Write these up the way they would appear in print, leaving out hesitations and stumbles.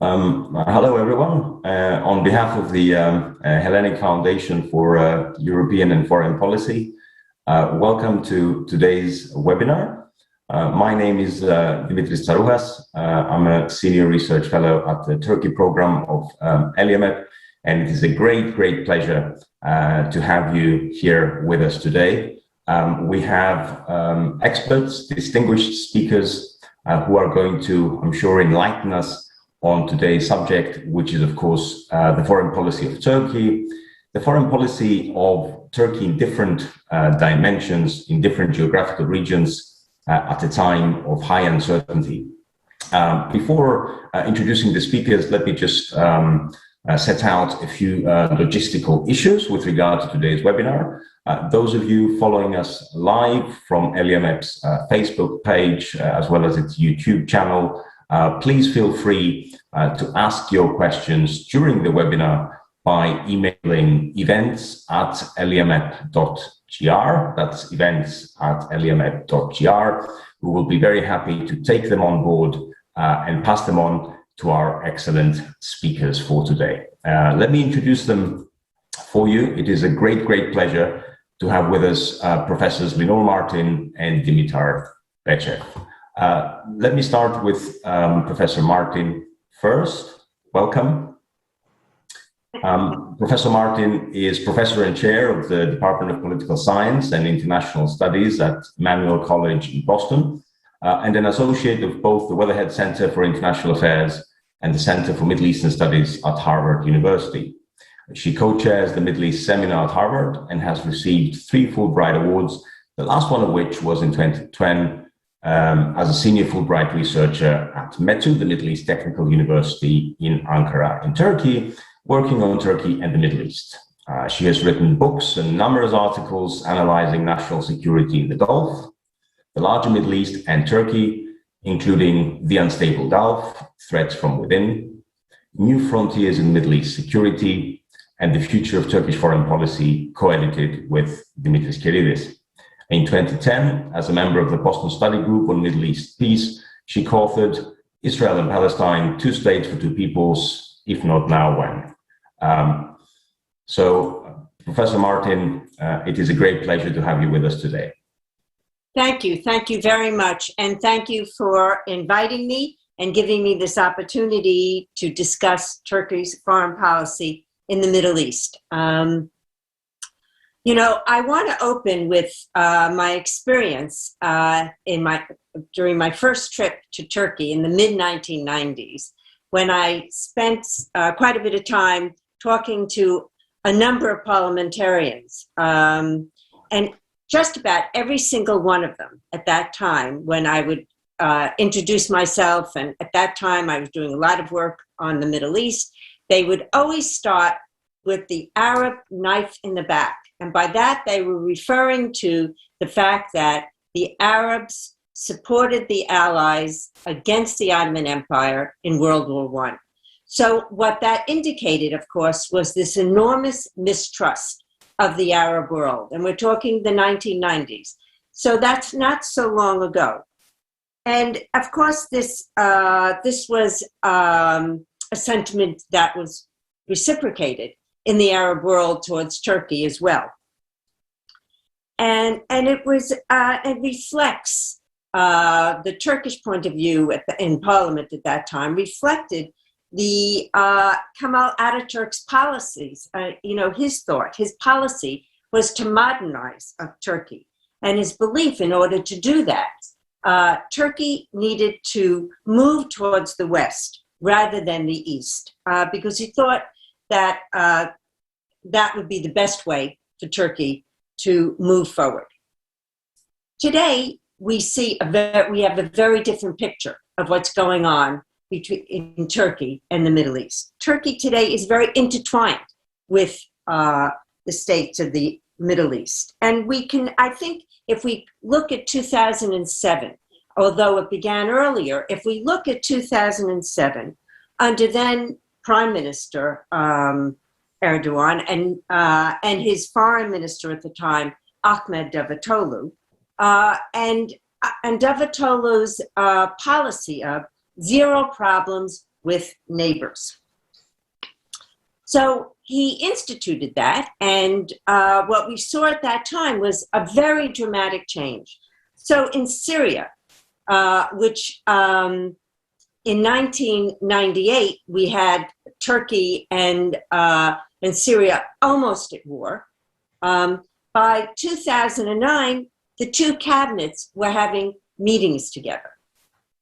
Hello, everyone. On behalf of the Hellenic Foundation for European and Foreign Policy, welcome to today's webinar. My name is Dimitris Tsarouhas. I'm a Senior Research Fellow at the Turkey program of ELIAMEP, and it is a great pleasure to have you here with us today. We have experts, distinguished speakers who are going to, I'm sure, enlighten us on today's subject, which is, of course, the foreign policy of Turkey, the foreign policy of Turkey in different dimensions, in different geographical regions at a time of high uncertainty. Before introducing the speakers, let me just set out a few logistical issues with regard to today's webinar. Those of you following us live from ELIAMEP's Facebook page, as well as its YouTube channel, please feel free to ask your questions during the webinar by emailing events@eliamep.gr. That's events@eliamep.gr. We will be very happy to take them on board and pass them on to our excellent speakers for today. Let me introduce them for you. It is a great pleasure to have with us Professors Lenore Martin and Dimitar Bechev. Let me start with Professor Martin first. Welcome. Professor Martin is Professor and Chair of the Department of Political Science and International Studies at Emmanuel College in Boston, and an associate of both the Weatherhead Center for International Affairs and the Center for Middle Eastern Studies at Harvard University. She co-chairs the Middle East Seminar at Harvard and has received 3 Fulbright Awards, the last one of which was in 2010, as a senior Fulbright researcher at METU, the Middle East Technical University in Ankara in Turkey, working on Turkey and the Middle East. She has written books and numerous articles analyzing national security in the Gulf, the larger Middle East and Turkey, including The Unstable Gulf, Threats from Within, New Frontiers in Middle East Security, and The Future of Turkish Foreign Policy, co-edited with Dimitris Tsarouhas. In 2010, as a member of the Boston Study Group on Middle East Peace, she co-authored Israel and Palestine, Two States for Two Peoples, If Not Now, When? Professor Martin, it is a great pleasure to have you with us today. Thank you very much. And thank you for inviting me and giving me this opportunity to discuss Turkey's foreign policy in the Middle East. I want to open with my experience during my first trip to Turkey in the mid-1990s, when I spent quite a bit of time talking to a number of parliamentarians, and just about every single one of them at that time, when I would introduce myself, and at that time I was doing a lot of work on the Middle East, they would always start with the Arab knife in the back. And by that, they were referring to the fact that the Arabs supported the Allies against the Ottoman Empire in World War I. So what that indicated, of course, was this enormous mistrust of the Arab world. And we're talking the 1990s. So that's not so long ago. And of course, this was a sentiment that was reciprocated in the Arab world towards Turkey as well. And it reflects the Turkish point of view in Parliament at that time, reflected the Kemal Ataturk's policies. His policy was to modernize Turkey, and his belief in order to do that, Turkey needed to move towards the West rather than the East, because he thought that that would be the best way for Turkey to move forward. Today, we have a very different picture of what's going on in Turkey and the Middle East. Turkey today is very intertwined with the states of the Middle East. And I think if we look at 2007, although it began earlier, if we look at 2007, under then Prime Minister Erdogan and his foreign minister at the time, Ahmet Davutoglu, and Davutoglu's policy of zero problems, with neighbors. So he instituted that, and what we saw at that time was a very dramatic change. So in Syria, which in 1998 we had Turkey and Syria almost at war. By 2009, the two cabinets were having meetings together.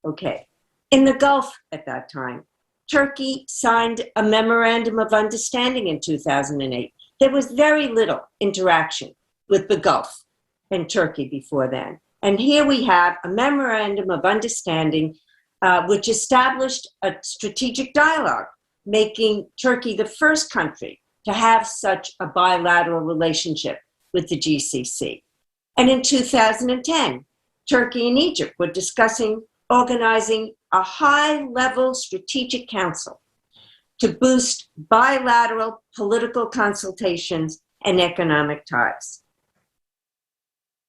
Okay. In the Gulf at that time, Turkey signed a memorandum of understanding in 2008. There was very little interaction with the Gulf and Turkey before then. And here we have a memorandum of understanding which established a strategic dialogue, making Turkey the first country to have such a bilateral relationship with the GCC. And in 2010, Turkey and Egypt were discussing organizing a high-level strategic council to boost bilateral political consultations and economic ties.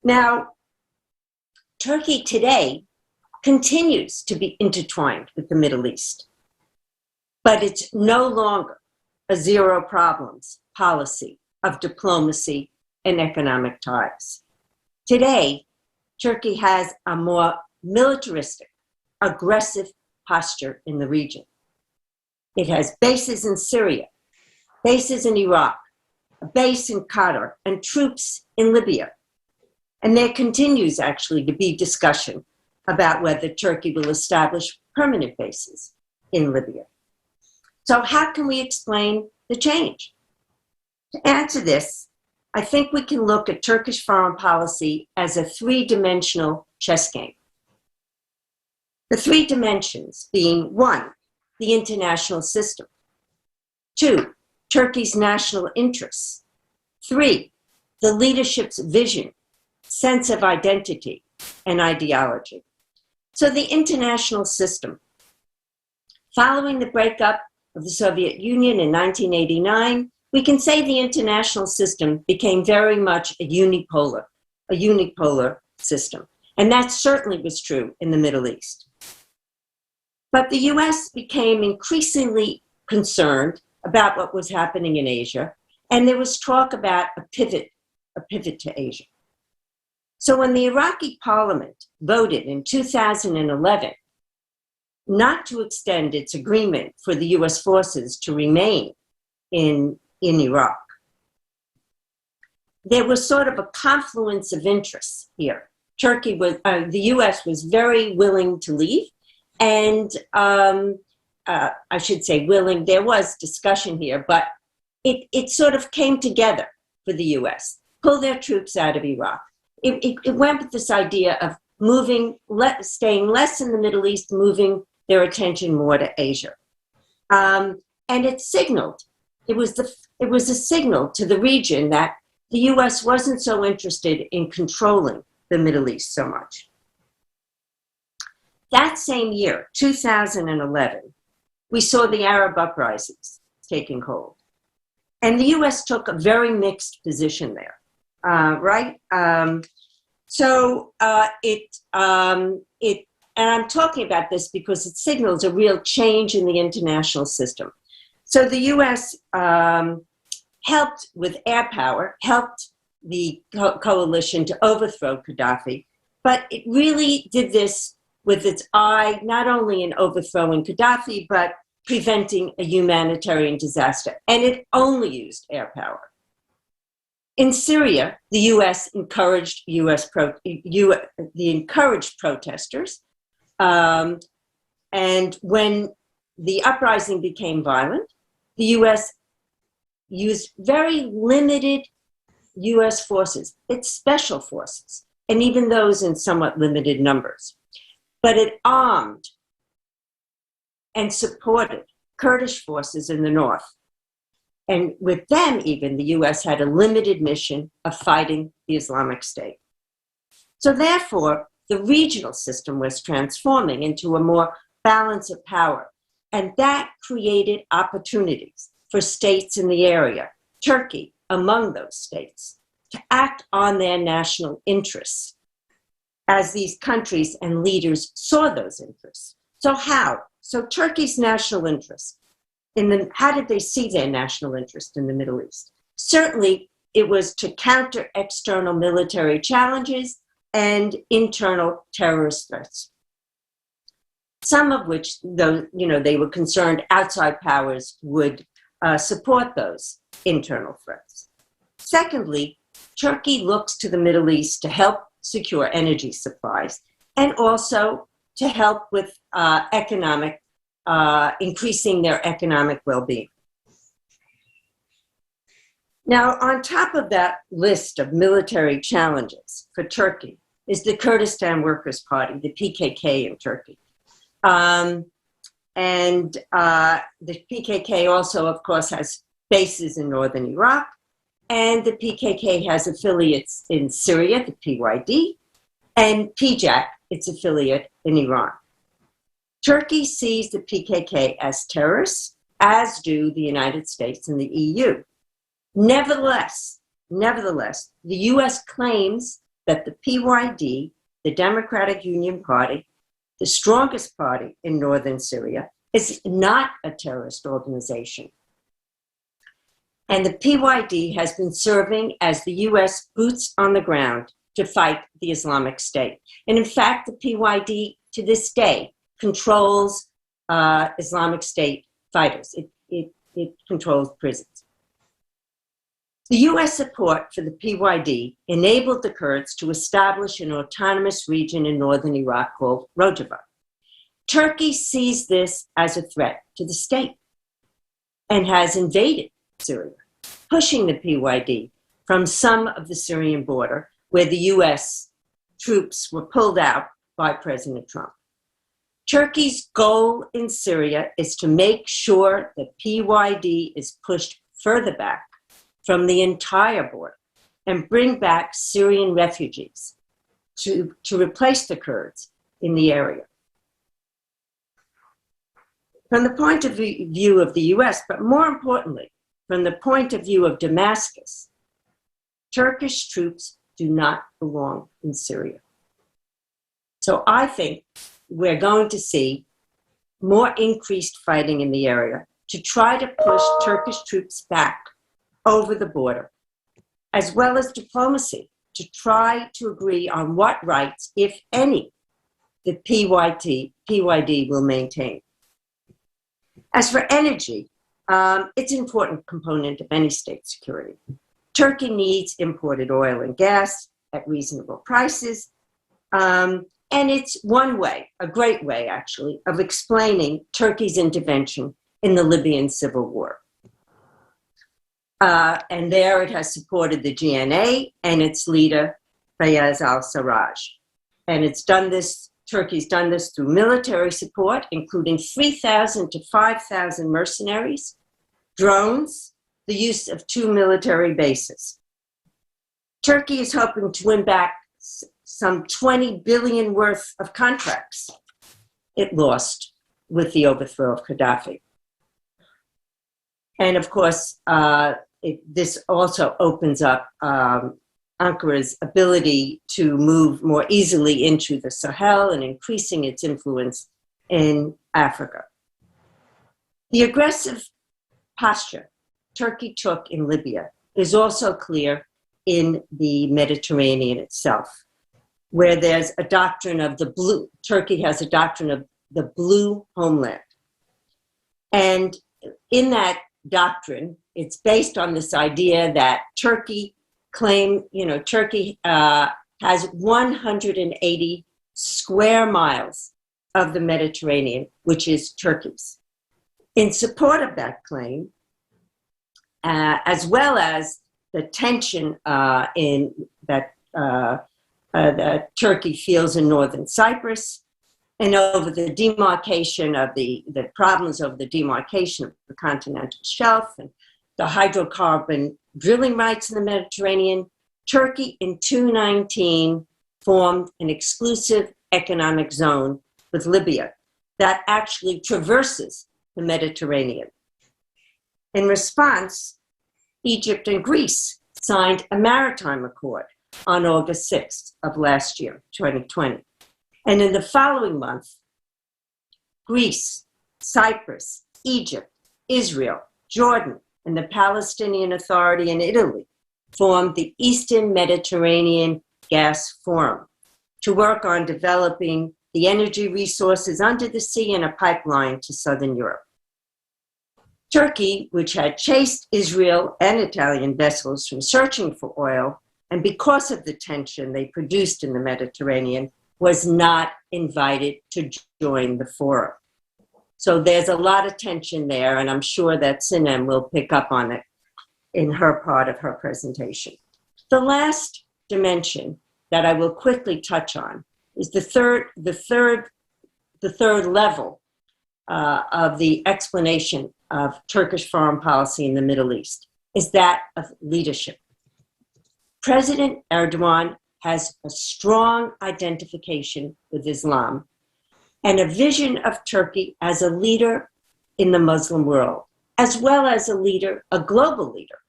Now, Turkey today continues to be intertwined with the Middle East, but it's no longer a zero problems policy of diplomacy and economic ties. Today, Turkey has a more militaristic, aggressive posture in the region. It has bases in Syria, bases in Iraq, a base in Qatar, and troops in Libya. And there continues actually to be discussion about whether Turkey will establish permanent bases in Libya. So how can we explain the change? To answer this, I think we can look at Turkish foreign policy as a three-dimensional chess game. The three dimensions being: one, the international system; two, Turkey's national interests; three, the leadership's vision, sense of identity, and ideology. So the international system. Following the breakup of the Soviet Union in 1989, we can say the international system became very much a unipolar system. And that certainly was true in the Middle East. But the US became increasingly concerned about what was happening in Asia, and there was talk about a pivot to Asia. So when the Iraqi parliament voted in 2011 not to extend its agreement for the US forces to remain in Iraq, there was sort of a confluence of interests here. The US was very willing to leave, and I should say willing, there was discussion here, but it sort of came together for the US, pull their troops out of Iraq. It went with this idea of staying less in the Middle East, moving their attention more to Asia. And it signaled, it was a signal to the region that the US wasn't so interested in controlling the Middle East so much. That same year, 2011, we saw the Arab Uprisings taking hold. And the US took a very mixed position there, right? And I'm talking about this because it signals a real change in the international system. So the US helped with air power, helped the coalition to overthrow Gaddafi, but it really did this with its eye not only in overthrowing Gaddafi, but preventing a humanitarian disaster. And it only used air power. In Syria, the US encouraged protesters. And when the uprising became violent, the US used very limited US forces, its special forces, and even those in somewhat limited numbers. But it armed and supported Kurdish forces in the north. And with them, even, the US had a limited mission of fighting the Islamic State. So therefore, the regional system was transforming into a more balance of power. And that created opportunities for states in the area, Turkey among those states, to act on their national interests as these countries and leaders saw those interests. So how? So Turkey's national interest how did they see their national interest in the Middle East? Certainly, it was to counter external military challenges and internal terrorist threats. Some of which, though, they were concerned outside powers would support those internal threats. Secondly, Turkey looks to the Middle East to help secure energy supplies and also to help with increasing their economic well-being. Now, on top of that list of military challenges for Turkey is the Kurdistan Workers' Party, the PKK in Turkey. The PKK also, of course, has bases in northern Iraq, and the PKK has affiliates in Syria, the PYD, and PJAK, its affiliate in Iran. Turkey sees the PKK as terrorists, as do the United States and the EU. Nevertheless, the U.S. claims that the PYD, the Democratic Union Party, the strongest party in northern Syria, is not a terrorist organization. And the PYD has been serving as the U.S. boots on the ground to fight the Islamic State. And in fact, the PYD to this day controls Islamic State fighters. It controls prisons. The U.S. support for the PYD enabled the Kurds to establish an autonomous region in northern Iraq called Rojava. Turkey sees this as a threat to the state and has invaded Syria, pushing the PYD from some of the Syrian border where the U.S. troops were pulled out by President Trump. Turkey's goal in Syria is to make sure that PYD is pushed further back from the entire border and bring back Syrian refugees to replace the Kurds in the area. From the point of view of the US, but more importantly, from the point of view of Damascus, Turkish troops do not belong in Syria. So I think we're going to see more increased fighting in the area to try to push Turkish troops back over the border, as well as diplomacy to try to agree on what rights, if any, the PYD will maintain. As for energy, it's an important component of any state security. Turkey needs imported oil and gas at reasonable prices, and it's one way, a great way actually, of explaining Turkey's intervention in the Libyan civil war. And there it has supported the GNA and its leader, Fayez al-Sarraj. And Turkey's done this through military support, including 3,000 to 5,000 mercenaries, drones, the use of 2 military bases. Turkey is hoping to win back some 20 billion worth of contracts it lost with the overthrow of Gaddafi. And of course, this also opens up Ankara's ability to move more easily into the Sahel and increasing its influence in Africa. The aggressive posture Turkey took in Libya is also clear in the Mediterranean itself, where there's a doctrine of the blue. Turkey has a doctrine of the blue homeland. And in that doctrine, it's based on this idea that Turkey has 180 square miles of the Mediterranean, which is Turkey's. In support of that claim, as well as the tension that Turkey feels in northern Cyprus, and over the demarcation of the problems over the demarcation of the continental shelf and the hydrocarbon drilling rights in the Mediterranean, Turkey in 2019 formed an exclusive economic zone with Libya that actually traverses the Mediterranean. In response, Egypt and Greece signed a maritime accord on August 6th of last year, 2020. And in the following month, Greece Cyprus, Egypt, Israel, Jordan, and the Palestinian Authority in Italy formed the Eastern Mediterranean Gas Forum to work on developing the energy resources under the sea and a pipeline to southern Europe. Turkey, which had chased Israel and Italian vessels from searching for oil, and because of the tension they produced in the Mediterranean, was not invited to join the forum. So there's a lot of tension there, and I'm sure that Sinem will pick up on it in her part of her presentation. The last dimension that I will quickly touch on is the third level of the explanation of Turkish foreign policy in the Middle East, is that of leadership. President Erdogan has a strong identification with Islam and a vision of Turkey as a leader in the Muslim world, as well as a leader, a global leader.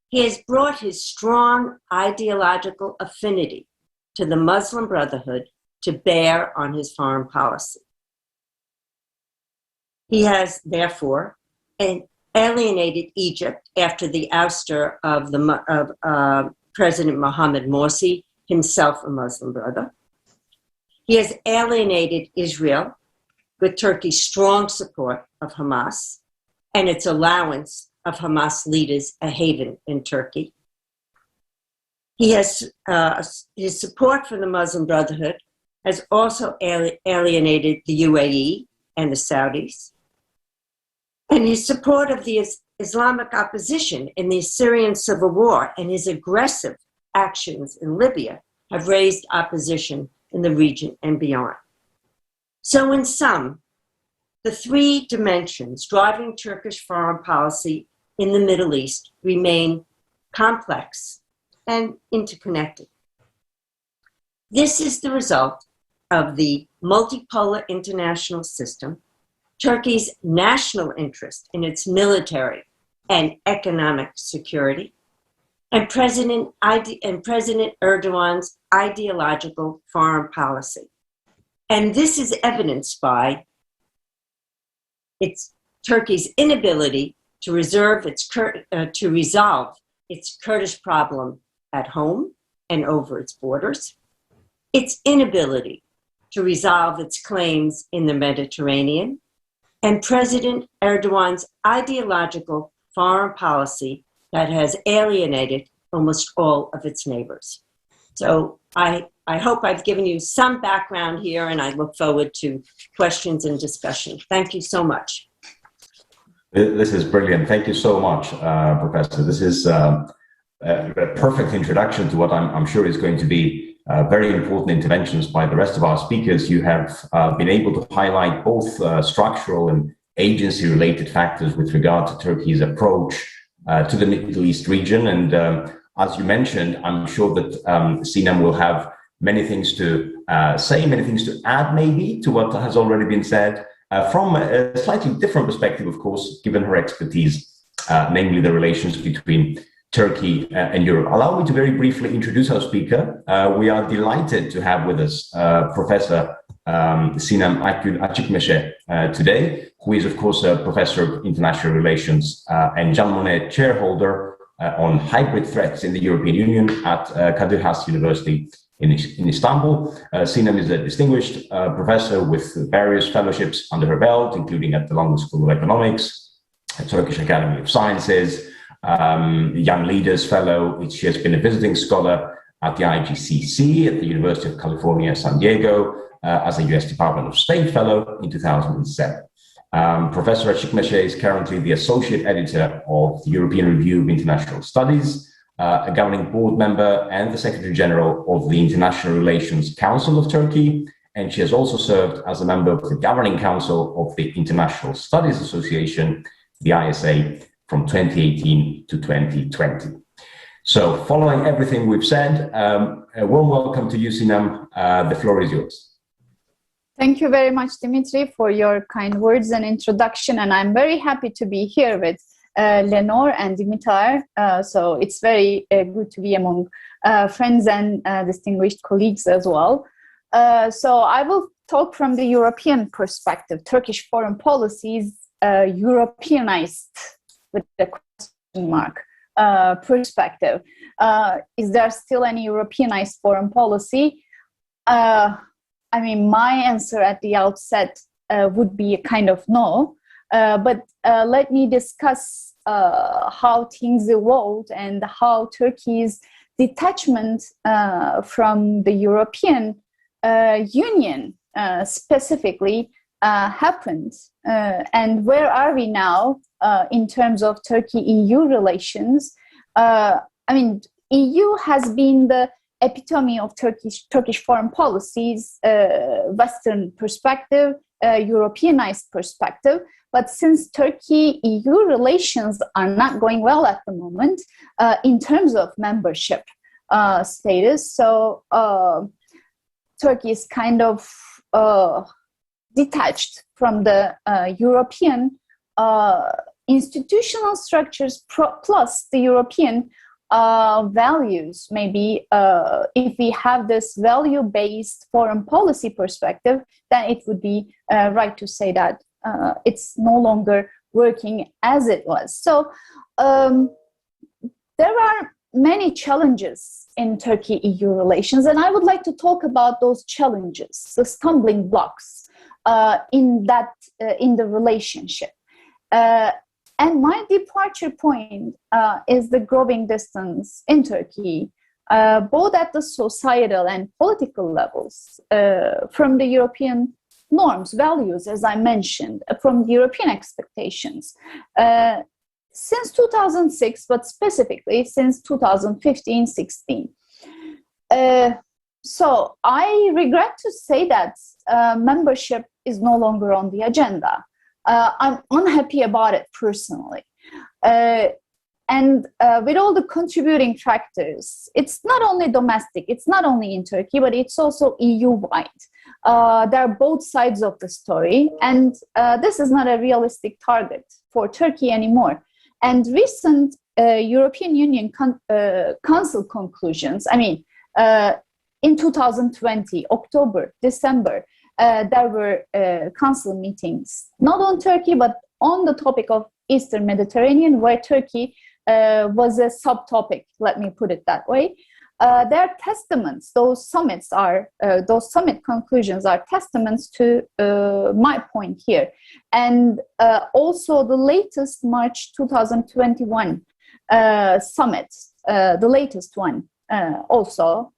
He has brought his strong ideological affinity to the Muslim Brotherhood to bear on his foreign policy. He has, therefore, alienated Egypt after the ouster of President Mohammed Morsi, himself a Muslim brother. He has alienated Israel with Turkey's strong support of Hamas and its allowance of Hamas leaders a haven in Turkey. He has his support for the Muslim Brotherhood has also alienated the UAE and the Saudis. And his support of the Islamic opposition in the Syrian civil war and his aggressive actions in Libya have raised opposition in the region and beyond. So in sum, the three dimensions driving Turkish foreign policy in the Middle East remain complex and interconnected. This is the result of the multipolar international system, Turkey's national interest in its military and economic security, and President Erdogan's ideological foreign policy. And this is evidenced by Turkey's inability to resolve its Kurdish problem at home and over its borders, its inability to resolve its claims in the Mediterranean, and President Erdogan's ideological foreign policy that has alienated almost all of its neighbors. So I hope I've given you some background here, and I look forward to questions and discussion. Thank you so much. This is brilliant. Thank you so much, Professor. This is a perfect introduction to what I'm sure is going to be very important interventions by the rest of our speakers. You have been able to highlight both structural and agency-related factors with regard to Turkey's approach to the Middle East region. And as you mentioned, I'm sure that Sinem will have many things to say, many things to add maybe to what has already been said from a slightly different perspective, of course, given her expertise, namely the relations between Turkey and Europe. Allow me to very briefly introduce our speaker. We are delighted to have with us Professor Sinem Açikmeşe today, who is, of course, a professor of international relations and Jean Monnet chairholder on hybrid threats in the European Union at Kadir University in Istanbul. Sinem is a distinguished professor with various fellowships under her belt, including at the London School of Economics, Turkish Academy of Sciences, Young Leaders Fellow. She has been a visiting scholar at the IGCC at the University of California, San Diego, as a US Department of State Fellow in 2007. Professor Açikmeşe is currently the Associate Editor of the European Review of International Studies, a governing board member and the Secretary General of the International Relations Council of Turkey, and she has also served as a member of the Governing Council of the International Studies Association, the ISA, from 2018 to 2020. So, following everything we've said, a warm welcome to you, Sinem. The floor is yours. Thank you very much, Dimitri, for your kind words and introduction. And I'm very happy to be here with Lenore and Dimitar. So it's very good to be among friends and distinguished colleagues as well. So I will talk from the European perspective. Turkish foreign policy is Europeanized with the question mark perspective. Is there still any Europeanized foreign policy? I mean, my answer at the outset would be a kind of no. But let me discuss how things evolved and how Turkey's detachment from the European Union specifically happened. And where are we now in terms of Turkey-EU relations? I mean, EU has been the epitome of Turkish foreign policies, Western perspective, Europeanized perspective. But since Turkey-EU relations are not going well at the moment in terms of membership status, so Turkey is kind of detached from the European institutional structures plus the European values. Maybe if we have this value-based foreign policy perspective, then it would be right to say that it's no longer working as it was. So there are many challenges in Turkey-EU relations, and I would like to talk about those challenges, the stumbling blocks in the relationship. And my departure point is the growing distance in Turkey, both at the societal and political levels, from the European norms, values, as I mentioned, from the European expectations. Since 2006, but specifically since 2015-16. So I regret to say that membership is no longer on the agenda. I'm unhappy about it personally. And with all the contributing factors, it's not only domestic, it's not only in Turkey, but it's also EU-wide. There are both sides of the story, and this is not a realistic target for Turkey anymore. And recent European Union Council conclusions, I mean, in 2020, October, December, there were council meetings, not on Turkey, but on the topic of Eastern Mediterranean, where Turkey was a subtopic, let me put it that way. Their testaments, those summit conclusions are testaments to my point here. And also the latest March 2021 summit, the latest one also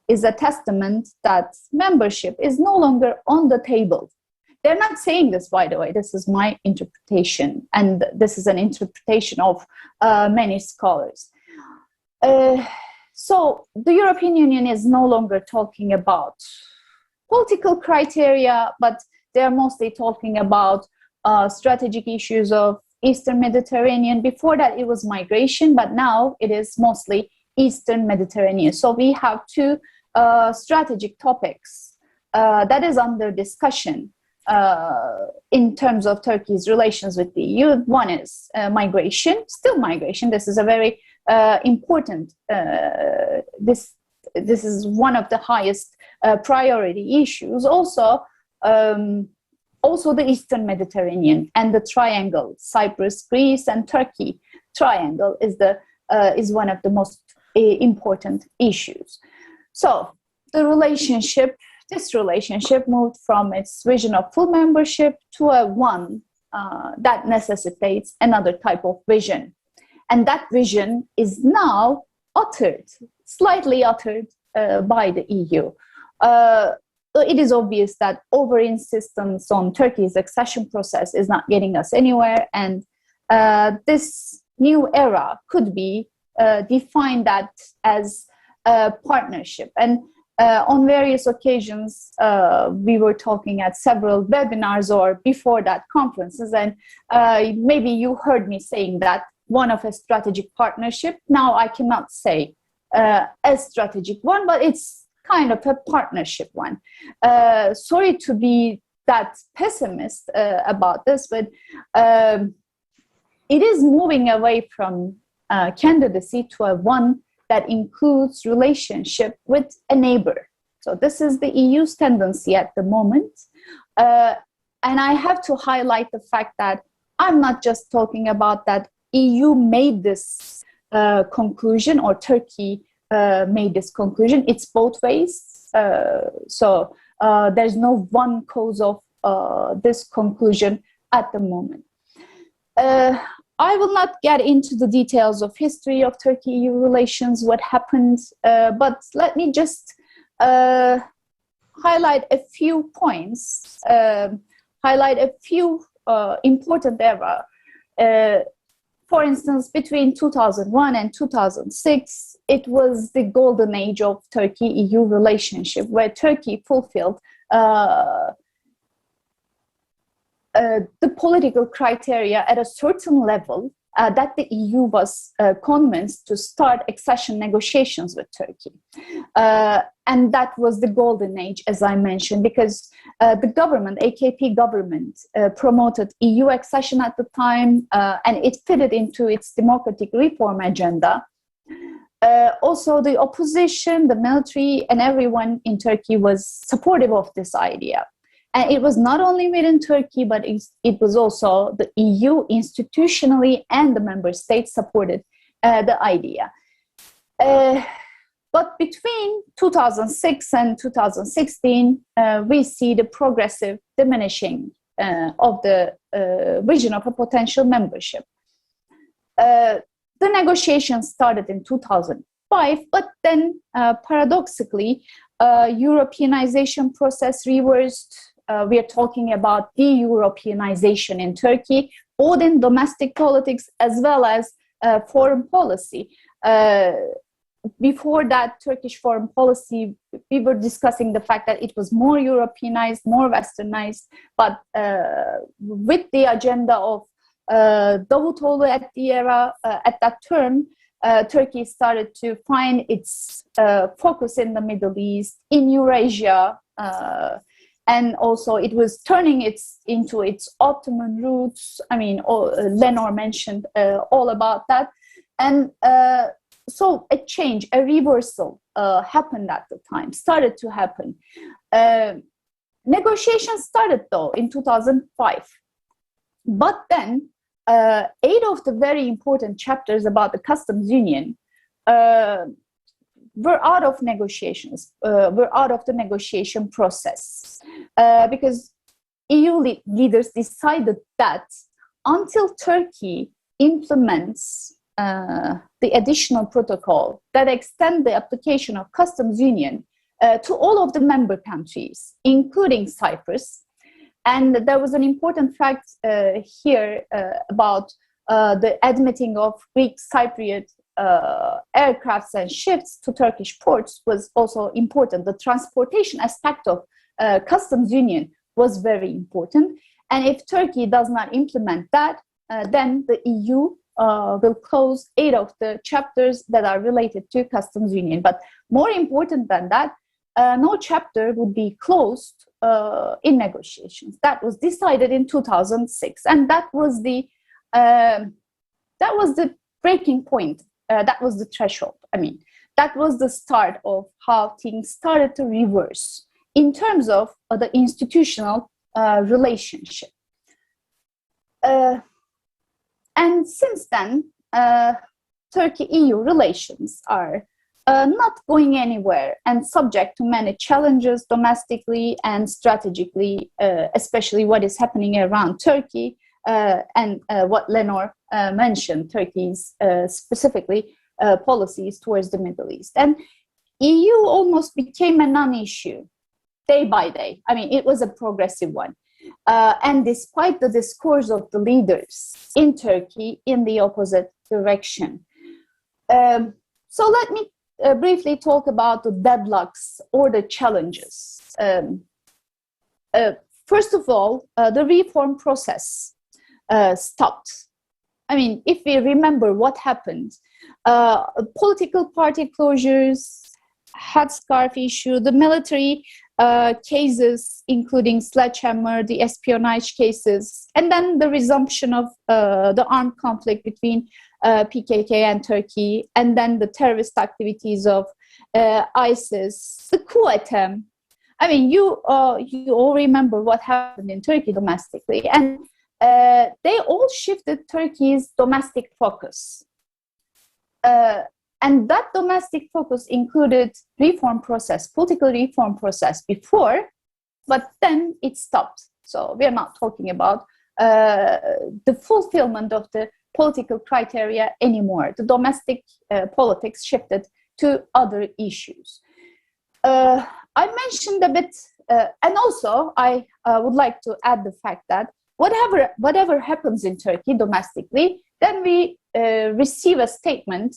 is a testament that membership is no longer on the table. They're not saying this, by the way. This is my interpretation, and this is an interpretation of many scholars. So the European Union is no longer talking about political criteria, but they're mostly talking about strategic issues of Eastern Mediterranean. Before that, it was migration, but now it is mostly Eastern Mediterranean. So we have two strategic topics that is under discussion in terms of Turkey's relations with the EU. One is migration, still migration. This is a very important, this is one of the highest priority issues. Also the Eastern Mediterranean and the triangle, Cyprus, Greece, and Turkey triangle is one of the most important issues. So this relationship moved from its vision of full membership to a one that necessitates another type of vision. And that vision is now slightly uttered by the EU. It is obvious that over-insistence on Turkey's accession process is not getting us anywhere, and this new era could be defined that as a partnership. And on various occasions, we were talking at several webinars or before that conferences, and maybe you heard me saying that one of a strategic partnership. Now I cannot say a strategic one, but it's kind of a partnership one. Sorry to be that pessimist about this, but it is moving away from candidacy to a one that includes relationship with a neighbor. So this is the EU's tendency at the moment. And I have to highlight the fact that I'm not just talking about that EU made this conclusion or Turkey made this conclusion. It's both ways. So there's no one cause of this conclusion at the moment. I will not get into the details of history of Turkey-EU relations, what happened, but let me just highlight a few points, highlight a few important era. For instance, between 2001 and 2006, it was the golden age of Turkey-EU relationship, where Turkey fulfilled the political criteria at a certain level that the EU was convinced to start accession negotiations with Turkey. And that was the golden age, as I mentioned, because the government, AKP government, promoted EU accession at the time, and it fitted into its democratic reform agenda. Also, the opposition, the military, and everyone in Turkey was supportive of this idea. And it was not only within Turkey, but it was also the EU institutionally, and the member states supported the idea. But between 2006 and 2016, we see the progressive diminishing of the vision of a potential membership. The negotiations started in 2005, but then paradoxically, Europeanization process reversed. We are talking about de-Europeanization in Turkey, both in domestic politics as well as foreign policy. Before that, Turkish foreign policy, we were discussing the fact that it was more Europeanized, more Westernized, but with the agenda of Davutoğlu at the era, at that term, Turkey started to find its focus in the Middle East, in Eurasia, and also it was turning into its Ottoman roots. I mean, Lenore mentioned all about that. And so a change, a reversal happened at the time, started to happen. Negotiations started though in 2005. But then 8 of the very important chapters about the customs union were out of negotiations, were out of the negotiation process, because EU leaders decided that until Turkey implements the additional protocol that extend the application of customs union to all of the member countries, including Cyprus. And there was an important fact here about the admitting of Greek Cypriot aircrafts and ships to Turkish ports was also important. The transportation aspect of customs union was very important. And if Turkey does not implement that, then the EU will close 8 of the chapters that are related to customs union. But more important than that, no chapter would be closed in negotiations. That was decided in 2006, and that was the breaking point. That was the threshold. I mean, that was the start of how things started to reverse in terms of the institutional relationship. And since then, Turkey-EU relations are not going anywhere and subject to many challenges domestically and strategically, especially what is happening around Turkey and what Lenore mentioned, Turkey's specifically policies towards the Middle East. And EU almost became a non-issue day by day. I mean, it was a progressive one. And despite the discourse of the leaders in Turkey in the opposite direction. So let me briefly talk about the deadlocks or the challenges. First of all, the reform process stopped. I mean, if we remember what happened, political party closures, headscarf issue, the military cases, including sledgehammer, the espionage cases, and then the resumption of the armed conflict between PKK and Turkey, and then the terrorist activities of ISIS, the coup attempt. I mean, you all remember what happened in Turkey domestically, and they all shifted Turkey's domestic focus. And that domestic focus included political reform process before, but then it stopped. So we are not talking about the fulfillment of the political criteria anymore. The domestic politics shifted to other issues. I mentioned a bit, and also I would like to add the fact that whatever happens in Turkey domestically, then we receive a statement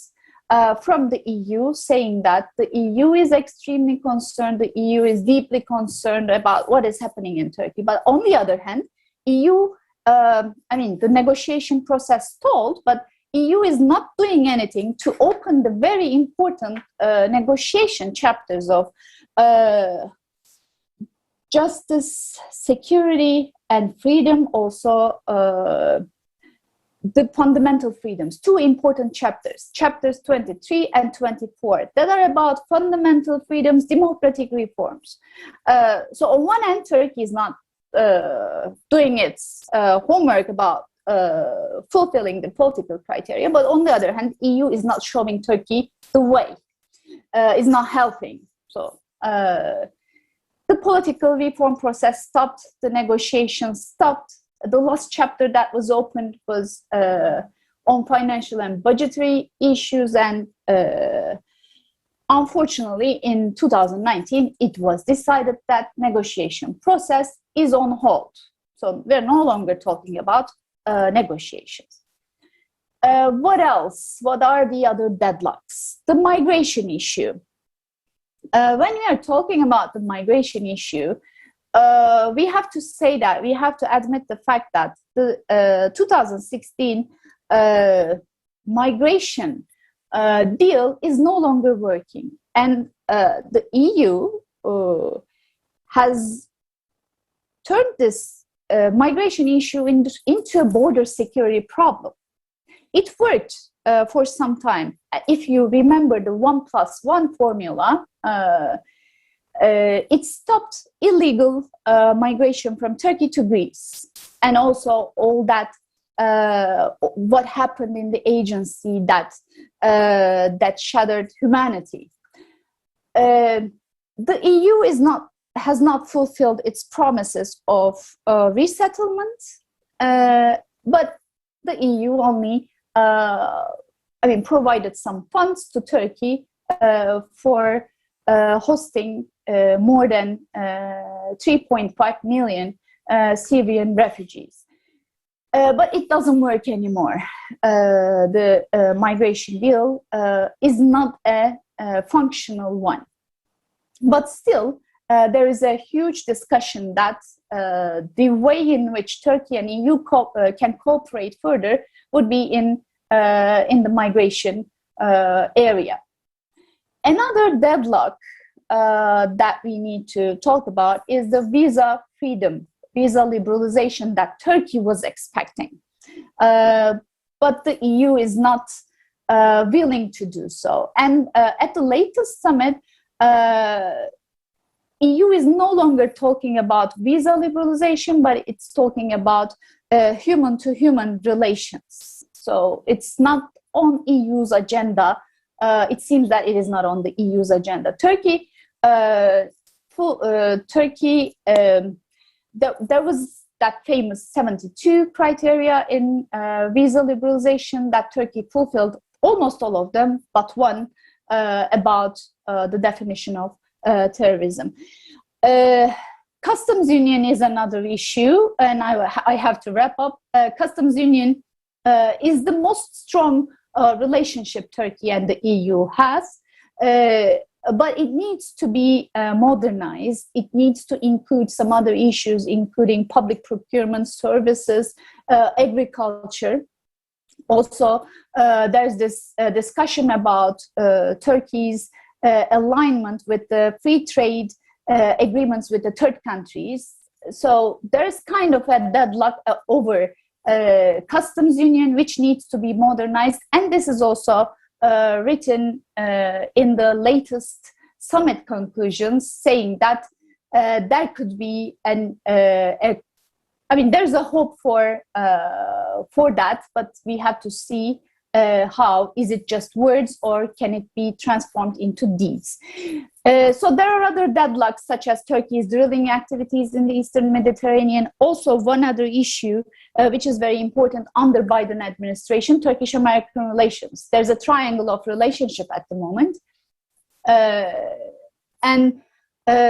from the EU saying that the EU is extremely concerned, the EU is deeply concerned about what is happening in Turkey. But on the other hand, EU, the negotiation process stalled, but EU is not doing anything to open the very important negotiation chapters of justice, security, and freedom, also the fundamental freedoms, two important chapters, chapters 23 and 24, that are about fundamental freedoms, democratic reforms. So on one hand, Turkey is not doing its homework about fulfilling the political criteria, but on the other hand, EU is not showing Turkey the way, is not helping. So the political reform process stopped, the negotiations stopped. The last chapter that was opened was on financial and budgetary issues, and unfortunately in 2019 it was decided that negotiation process is on hold. So we're no longer talking about negotiations. What else? What are the other deadlocks? The migration issue. When we are talking about the migration issue, we have to say that, we have to admit the fact that the 2016 migration deal is no longer working. And the EU has turned this migration issue into a border security problem. It worked for some time. If you remember the 1+1 formula, it stopped illegal migration from Turkey to Greece, and also all that what happened in the agency that shattered humanity. The EU has not fulfilled its promises of resettlement, but the EU only provided some funds to Turkey for hosting more than 3.5 million Syrian refugees. But it doesn't work anymore. The migration deal is not a functional one. But still, there is a huge discussion that the way in which Turkey and EU can cooperate further would be in the migration area. Another deadlock that we need to talk about is the visa freedom, visa liberalization that Turkey was expecting. But the EU is not willing to do so. And at the latest summit, EU is no longer talking about visa liberalization, but it's talking about human-to-human relations. So it's not on EU's agenda. It seems that it is not on the EU's agenda. Turkey, there was that famous 72 criteria in visa liberalization that Turkey fulfilled almost all of them, but one about the definition of terrorism. Customs union is another issue, and I have to wrap up. Customs union is the most strong relationship Turkey and the EU has, but it needs to be modernized. It needs to include some other issues, including public procurement services, agriculture. Also, there's this discussion about Turkey's alignment with the free trade agreements with the third countries. So there's kind of a deadlock over customs union, which needs to be modernized. And this is also written in the latest summit conclusions, saying that there could be there's a hope for that, but we have to see how. Is it just words, or can it be transformed into deeds? So there are other deadlocks, such as Turkey's drilling activities in the Eastern Mediterranean. Also, one other issue, which is very important under Biden administration, Turkish-American relations. There's a triangle of relationship at the moment.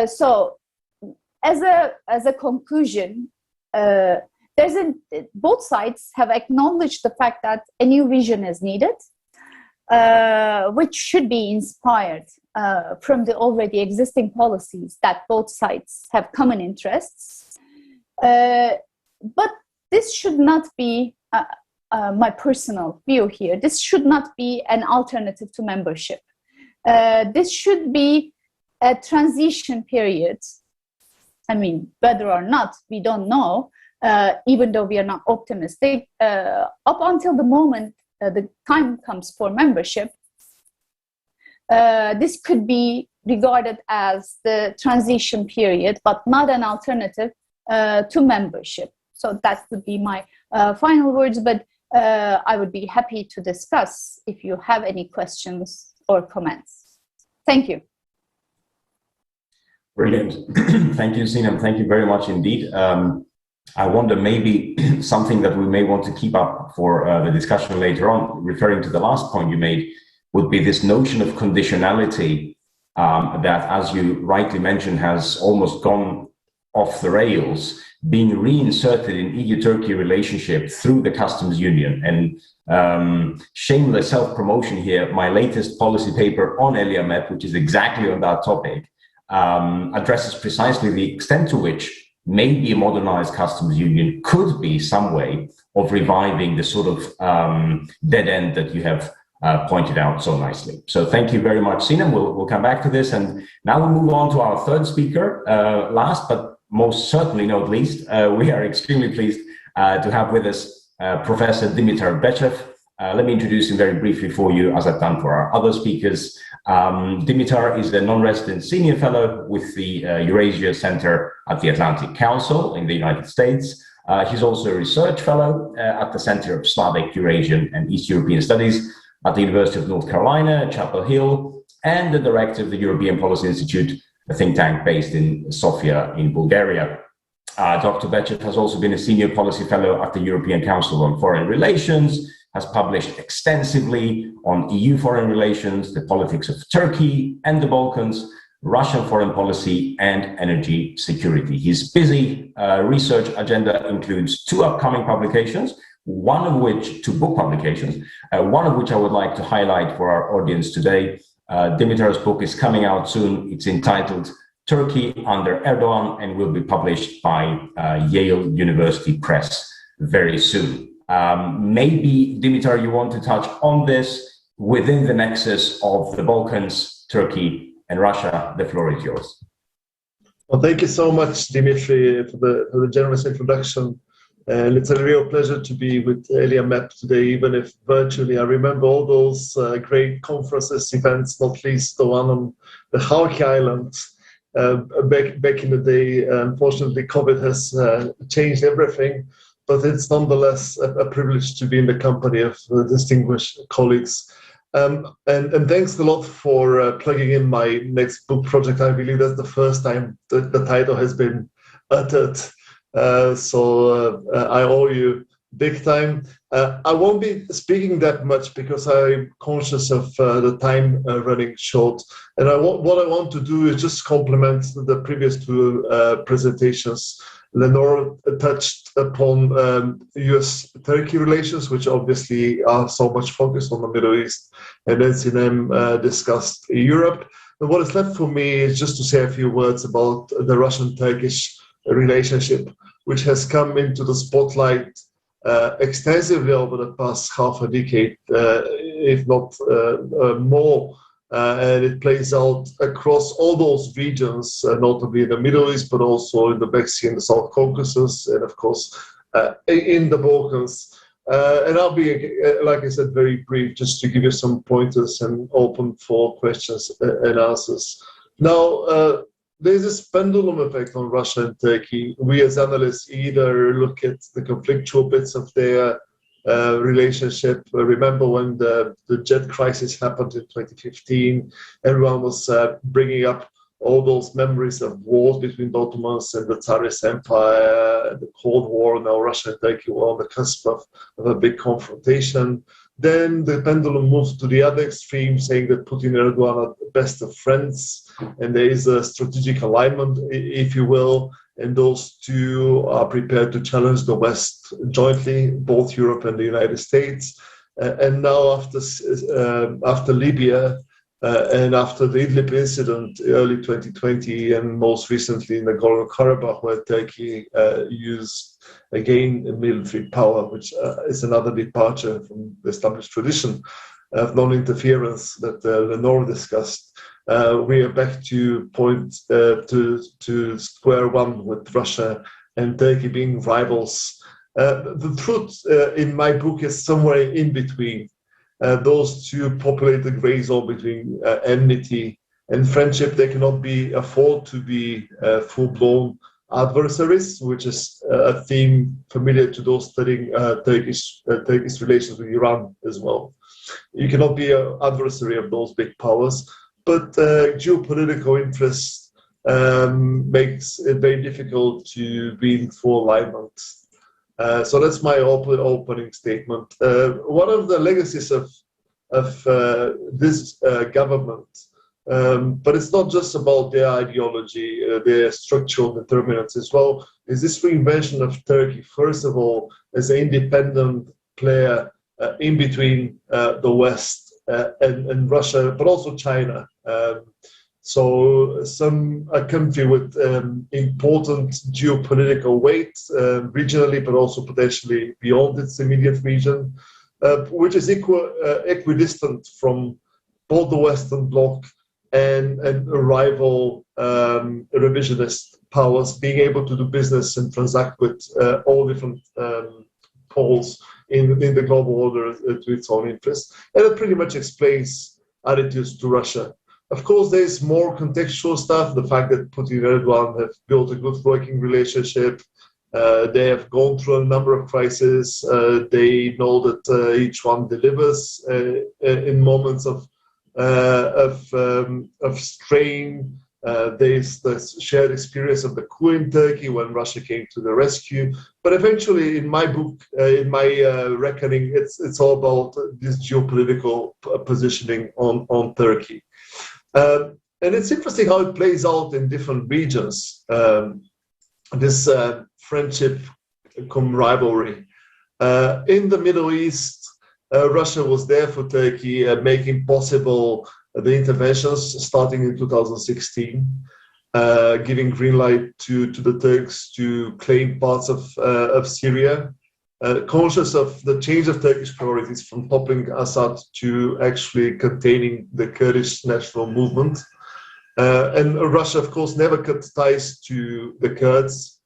So as a conclusion, both sides have acknowledged the fact that a new vision is needed, which should be inspired from the already existing policies that both sides have common interests. But this should not be, my personal view here, this should not be an alternative to membership. This should be a transition period. I mean, whether or not, we don't know, even though we are not optimistic, up until the moment the time comes for membership. This could be regarded as the transition period, but not an alternative to membership. So that would be my final words, but I would be happy to discuss if you have any questions or comments. Thank you. Brilliant. Thank you, Sinem. Thank you very much indeed. I wonder, maybe something that we may want to keep up for the discussion later on, referring to the last point you made, would be this notion of conditionality that, as you rightly mentioned, has almost gone off the rails, being reinserted in EU-Turkey relationship through the customs union. And shameless self-promotion here, my latest policy paper on ELIAMEP, which is exactly on that topic, addresses precisely the extent to which maybe a modernized customs union could be some way of reviving the sort of dead end that you have pointed out so nicely. So thank you very much, Sinem. We'll come back to this. And now we'll move on to our third speaker. Last but most certainly not least, we are extremely pleased to have with us Professor Dimitar Bechev. Let me introduce him very briefly for you, as I've done for our other speakers. Dimitar is the non-resident senior fellow with the Eurasia Center at the Atlantic Council in the United States. He's also a research fellow at the Center of Slavic, Eurasian and East European Studies at the University of North Carolina, Chapel Hill, and the director of the European Policy Institute, a think tank based in Sofia in Bulgaria. Dr. Bechev has also been a senior policy fellow at the European Council on Foreign Relations, has published extensively on EU foreign relations, the politics of Turkey and the Balkans, Russian foreign policy, and energy security. His busy research agenda includes two upcoming publications, two book publications, one of which I would like to highlight for our audience today. Dimitar's book is coming out soon. It's entitled Turkey Under Erdogan and will be published by Yale University Press very soon. Maybe, Dimitar, you want to touch on this within the nexus of the Balkans, Turkey, and Russia. The floor is yours. Well, thank you so much, Dimitri, for the generous introduction. And it's a real pleasure to be with ELIAMEP today, even if virtually. I remember all those great conferences, events, not least the one on the Halki Islands back in the day. Unfortunately, COVID has changed everything, but it's nonetheless a privilege to be in the company of distinguished colleagues. And thanks a lot for plugging in my next book project. I believe that's the first time that the title has been uttered. So I owe you big time. I won't be speaking that much because I'm conscious of the time running short. And what I want to do is just complement the previous two presentations. Lenore touched upon US-Turkey relations, which obviously are so much focused on the Middle East, and then Sinem discussed Europe. And what is left for me is just to say a few words about the Russian-Turkish relationship, which has come into the spotlight extensively over the past half a decade, if not more. And it plays out across all those regions, notably in the Middle East, but also in the Black Sea and the South Caucasus, and of course in the Balkans. And I'll be, like I said, very brief, just to give you some pointers and open for questions and answers. Now, there's this pendulum effect on Russia and Turkey. We as analysts either look at the conflictual bits of their relationship. Remember when the jet crisis happened in 2015, everyone was bringing up all those memories of wars between the Ottomans and the Tsarist Empire, the Cold War. Now Russia and Turkey were on the cusp of a big confrontation. Then the pendulum moves to the other extreme, saying that Putin and Erdogan are the best of friends, and there is a strategic alignment, if you will, and those two are prepared to challenge the West jointly, both Europe and the United States. And now after Libya, and after the Idlib incident early 2020, and most recently in the Nagorno-Karabakh, where Turkey used again a military power, which is another departure from the established tradition of non-interference that Lenore discussed. We are back to square one with Russia and Turkey being rivals. The truth in my book is somewhere in between. Those two populate the gray zone between enmity and friendship. They cannot afford to be full-blown adversaries, which is a theme familiar to those studying Turkish relations with Iran as well. You cannot be an adversary of those big powers, but geopolitical interest makes it very difficult to be in full alignment. So that's my opening statement. One of the legacies of this government, but it's not just about their ideology, their structural determinants as well, is this reinvention of Turkey, first of all, as an independent player in between the West and Russia, but also China. So a country with important geopolitical weight regionally, but also potentially beyond its immediate region, which is equidistant from both the Western Bloc and rival revisionist powers, being able to do business and transact with all different poles in the global order to its own interest. And it pretty much explains attitudes to Russia. Of course, there's more contextual stuff, the fact that Putin and Erdogan have built a good working relationship. They have gone through a number of crises. They know that each one delivers in moments of strain. There's the shared experience of the coup in Turkey when Russia came to the rescue. But eventually, in my book, in my reckoning, it's all about this geopolitical positioning on Turkey. And it's interesting how it plays out in different regions, this friendship cum rivalry. In the Middle East, Russia was there for Turkey, making possible the interventions starting in 2016, giving green light to the Turks to claim parts of Syria, conscious of the change of Turkish priorities from toppling Assad to actually containing the Kurdish national movement. And Russia, of course, never cut ties to the Kurds.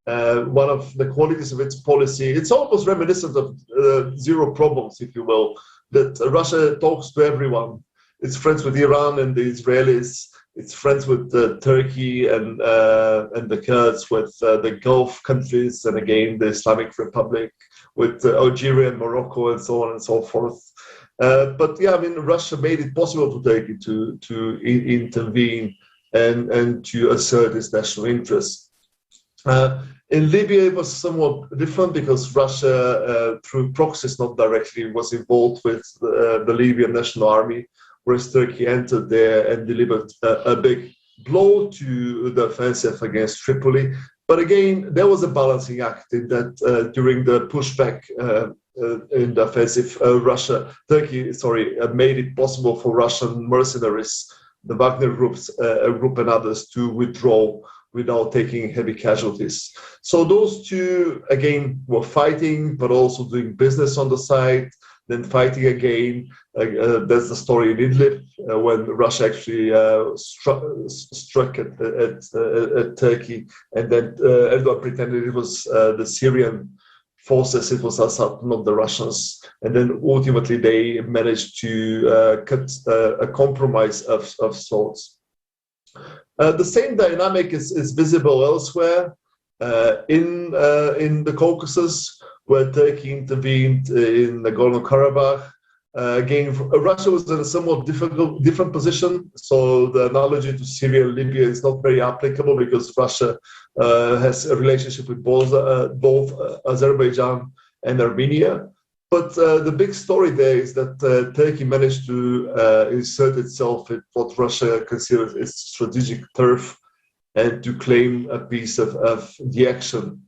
One of the qualities of its policy, it's almost reminiscent of zero problems, if you will, that Russia talks to everyone. It's friends with Iran and the Israelis. It's friends with Turkey and the Kurds, with the Gulf countries, and again, the Islamic Republic, with Algeria and Morocco, and so on and so forth. But yeah, I mean, Russia made it possible for Turkey to intervene and to assert its national interests. In Libya, it was somewhat different because Russia, through proxies, not directly, was involved with the Libyan National Army, whereas Turkey entered there and delivered a big blow to the offensive against Tripoli. But again, there was a balancing act in that during the pushback in the offensive, Turkey made it possible for Russian mercenaries, the Wagner group and others, to withdraw without taking heavy casualties. So those two, again, were fighting, but also doing business on the side, then fighting again. That's the story in Idlib, when Russia actually struck at Turkey, and then Erdogan pretended it was the Syrian forces. It was Assad, not the Russians. And then ultimately they managed to cut a compromise of sorts. The same dynamic is visible elsewhere in the Caucasus, where Turkey intervened in Nagorno-Karabakh. Again, Russia was in a somewhat different position. So the analogy to Syria and Libya is not very applicable because Russia has a relationship with both Azerbaijan and Armenia. But the big story there is that Turkey managed to insert itself in what Russia considers its strategic turf and to claim a piece of the action.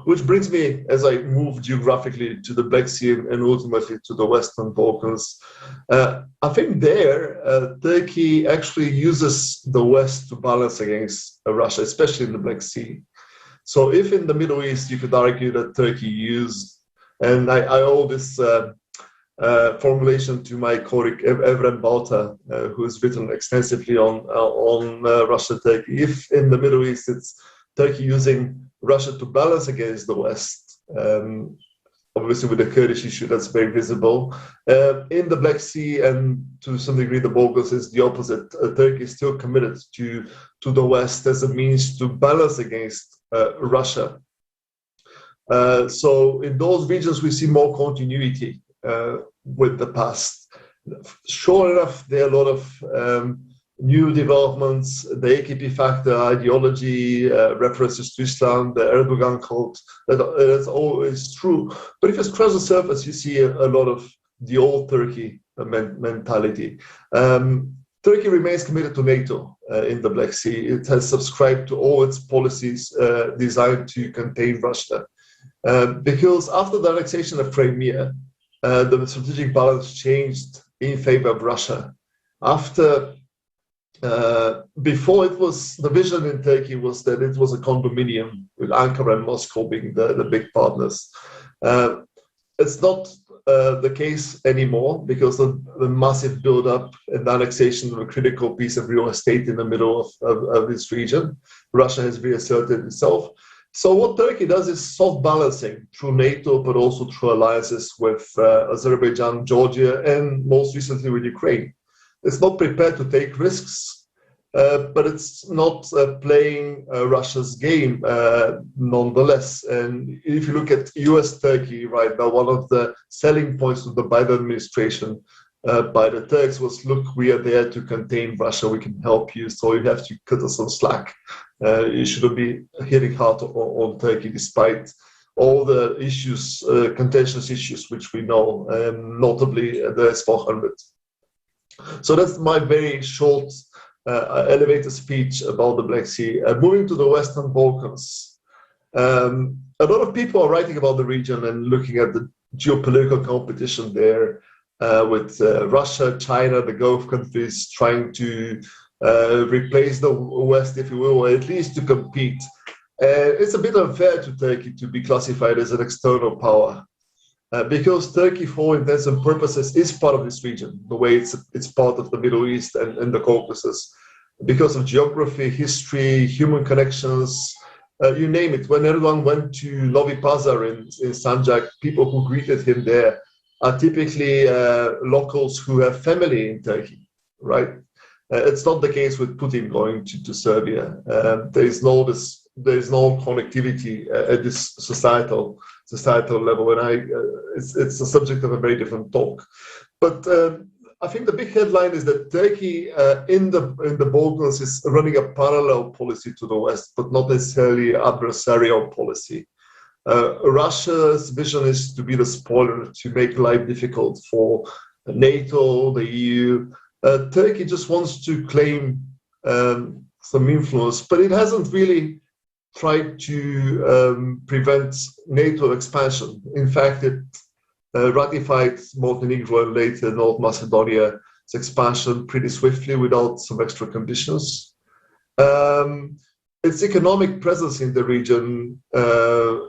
Which brings me, as I move geographically, to the Black Sea and ultimately to the Western Balkans. I think there, Turkey actually uses the West to balance against Russia, especially in the Black Sea. So if in the Middle East, you could argue that Turkey used, and I owe this formulation to my colleague Evren Balta, who has written extensively on Russia-Turkey. If in the Middle East, it's Turkey using Russia to balance against the West, obviously with the Kurdish issue, that's very visible. In the Black Sea and to some degree the Balkans is the opposite. Turkey is still committed to the West as a means to balance against Russia. So in those regions, we see more continuity with the past. Sure enough, there are a lot of new developments, the AKP factor, ideology, references to Islam, the Erdogan cult, that's always true. But if you scratch the surface, you see a lot of the old Turkey mentality. Turkey remains committed to NATO in the Black Sea. It has subscribed to all its policies designed to contain Russia. Because after the annexation of Crimea, the strategic balance changed in favor of Russia. Before it was, the vision in Turkey was that it was a condominium with Ankara and Moscow being the big partners. It's not the case anymore because of the massive build-up and the annexation of a critical piece of real estate in the middle of this region. Russia has reasserted itself. So what Turkey does is soft balancing through NATO, but also through alliances with Azerbaijan, Georgia, and most recently with Ukraine. It's not prepared to take risks, but it's not playing Russia's game nonetheless. And if you look at US-Turkey right now, one of the selling points of the Biden administration by the Turks was, look, we are there to contain Russia, we can help you, so you have to cut us some slack. You shouldn't be hitting hard on Turkey despite all the issues, contentious issues, which we know, notably the S-400. So that's my very short elevator speech about the Black Sea. Moving to the Western Balkans, a lot of people are writing about the region and looking at the geopolitical competition there with Russia, China, the Gulf countries trying to replace the West, if you will, or at least to compete. It's a bit unfair to Turkey to be classified as an external power. Because Turkey, for all intents and purposes, is part of this region, the way it's part of the Middle East and the Caucasus. Because of geography, history, human connections, you name it. When Erdogan went to Novi Pazar in Sanjak, people who greeted him there are typically locals who have family in Turkey, right? It's not the case with Putin going to Serbia. There is no connectivity at this societal level, and it's a subject of a very different talk. But I think the big headline is that Turkey in the Balkans is running a parallel policy to the West, but not necessarily adversarial policy. Russia's vision is to be the spoiler, to make life difficult for NATO, the EU. Turkey just wants to claim some influence, but it hasn't really tried to prevent NATO expansion. In fact, it ratified Montenegro and later North Macedonia's expansion pretty swiftly without some extra conditions. Its economic presence in the region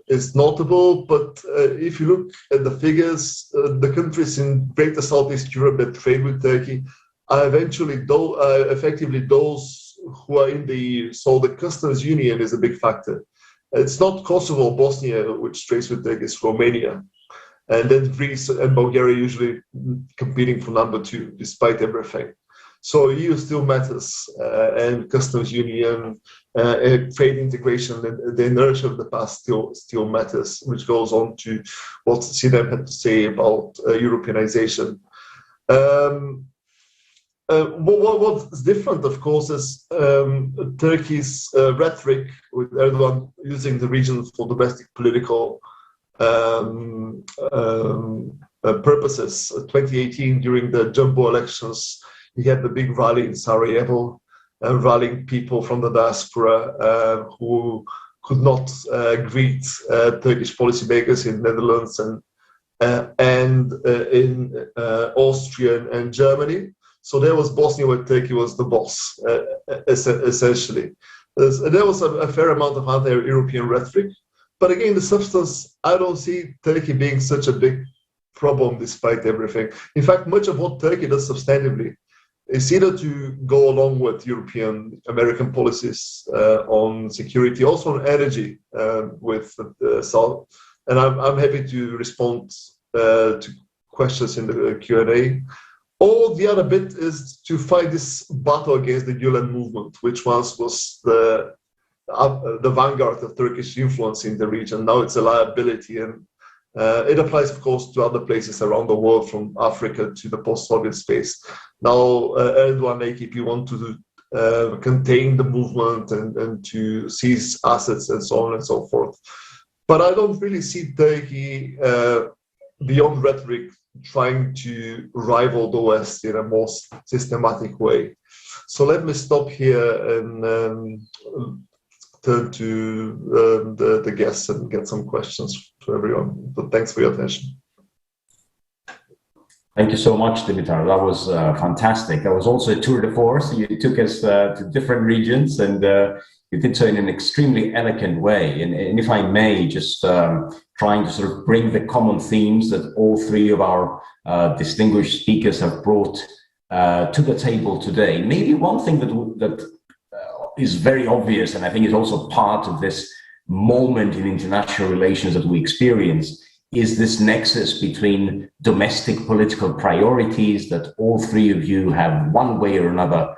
is notable, but if you look at the figures, the countries in Greater Southeast Europe that trade with Turkey are effectively those who are in the EU. So the customs union is a big factor. It's not Kosovo, Bosnia, which trades with Turkey, it's Romania. And then Greece and Bulgaria usually competing for number 2, despite everything. So EU still matters, and customs union, trade integration, and the inertia of the past still matters, which goes on to what Sinem had to say about Europeanization. What's different, of course, is Turkey's rhetoric, with Erdogan using the region for domestic political purposes. 2018, during the jumbo elections, he had the big rally in Sarajevo, rallying people from the diaspora who could not greet Turkish policymakers in Netherlands and in Austria and Germany. So there was Bosnia, where Turkey was the boss, essentially. There was a fair amount of anti-European rhetoric. But again, the substance, I don't see Turkey being such a big problem despite everything. In fact, much of what Turkey does substantively is either to go along with European American policies on security, also on energy with South. And I'm happy to respond to questions in the Q&A. All the other bit is to fight this battle against the Gülen movement, which once was the vanguard of Turkish influence in the region. Now it's a liability, and it applies, of course, to other places around the world, from Africa to the post-Soviet space. Now Erdogan and AKP want to contain the movement and to seize assets and so on and so forth. But I don't really see Turkey, beyond rhetoric, trying to rival the West in a more systematic way. So let me stop here and turn to the guests and get some questions to everyone. But thanks for your attention. Thank you so much, Dimitar. That was fantastic. That was also a tour de force. You took us to different regions, and you did so in an extremely elegant way. And if I may, just trying to sort of bring the common themes that all 3 of our distinguished speakers have brought to the table today. Maybe one thing that is very obvious, and I think is also part of this moment in international relations that we experience, is this nexus between domestic political priorities that all 3 of you have one way or another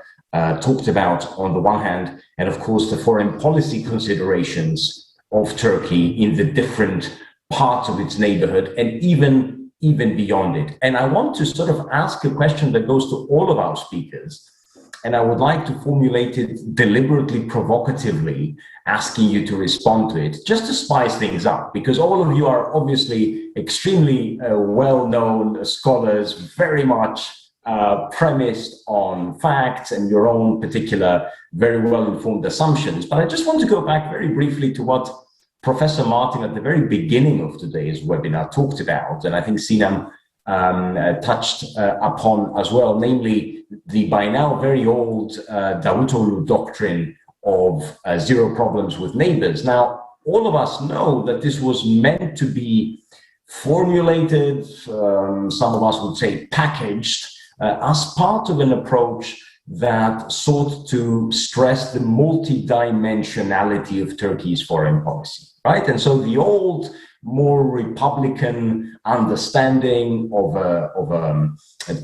talked about on the one hand, and of course the foreign policy considerations of Turkey in the different parts of its neighborhood and even beyond it. And I want to sort of ask a question that goes to all of our speakers, and I would like to formulate it deliberately provocatively, asking you to respond to it, just to spice things up, because all of you are obviously extremely well-known scholars, very much premised on facts and your own particular very well-informed assumptions. But I just want to go back very briefly to what Professor Martin at the very beginning of today's webinar talked about, and I think Sinem touched upon as well, namely the by now very old Davutoğlu doctrine of 0 problems with neighbors. Now, all of us know that this was meant to be formulated, some of us would say packaged, as part of an approach that sought to stress the multidimensionality of Turkey's foreign policy, right? And so the old, more Republican understanding of a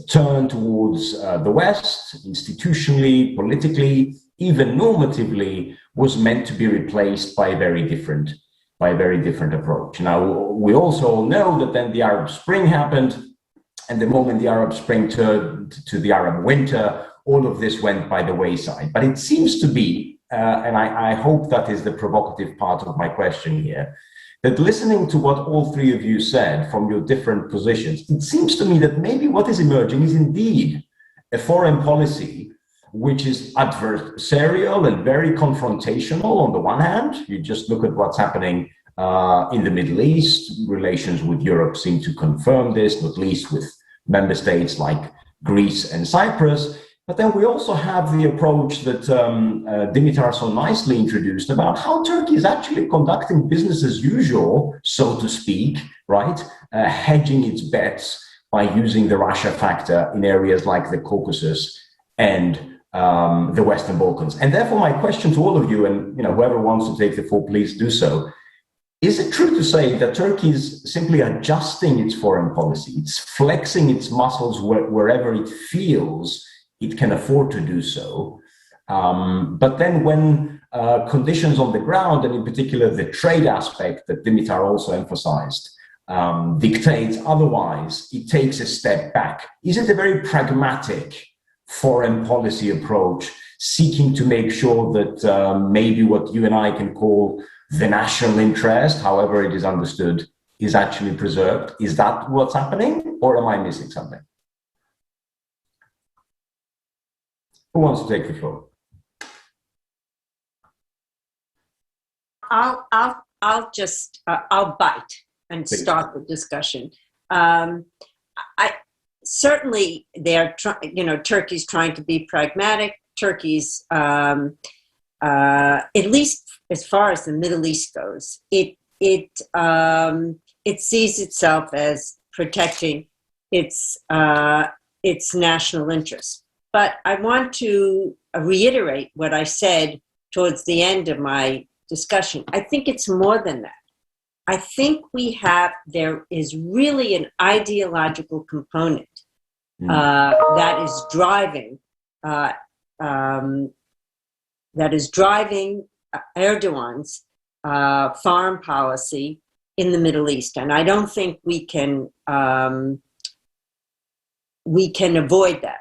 turn towards the West, institutionally, politically, even normatively, was meant to be replaced by a very different approach. Now, we also all know that then the Arab Spring happened, and the moment the Arab Spring turned to the Arab Winter, all of this went by the wayside. But it seems to be, and I hope that is the provocative part of my question here, that listening to what all 3 of you said from your different positions, it seems to me that maybe what is emerging is indeed a foreign policy which is adversarial and very confrontational on the one hand. You just look at what's happening in the Middle East. Relations with Europe seem to confirm this, not least with member states like Greece and Cyprus. But then we also have the approach that Dimitar so nicely introduced about how Turkey is actually conducting business as usual, so to speak, right? Hedging its bets by using the Russia factor in areas like the Caucasus and the Western Balkans. And therefore, my question to all of you, and whoever wants to take the floor, please do so. Is it true to say that Turkey is simply adjusting its foreign policy? It's flexing its muscles wherever it feels it can afford to do so. But then when conditions on the ground, and in particular the trade aspect that Dimitar also emphasized, dictates otherwise, it takes a step back. Is it a very pragmatic foreign policy approach, seeking to make sure that maybe what you and I can call the national interest, however it is understood, is actually preserved? Is that what's happening, or am I missing something? Who wants to take the floor? I'll just bite and start the discussion. Certainly, Turkey's trying to be pragmatic. Turkey's, at least as far as the Middle East goes, it sees itself as protecting its national interests. But I want to reiterate what I said towards the end of my discussion. I think it's more than that. I think there is really an ideological component that is driving Erdogan's foreign policy in the Middle East, and I don't think we can avoid that.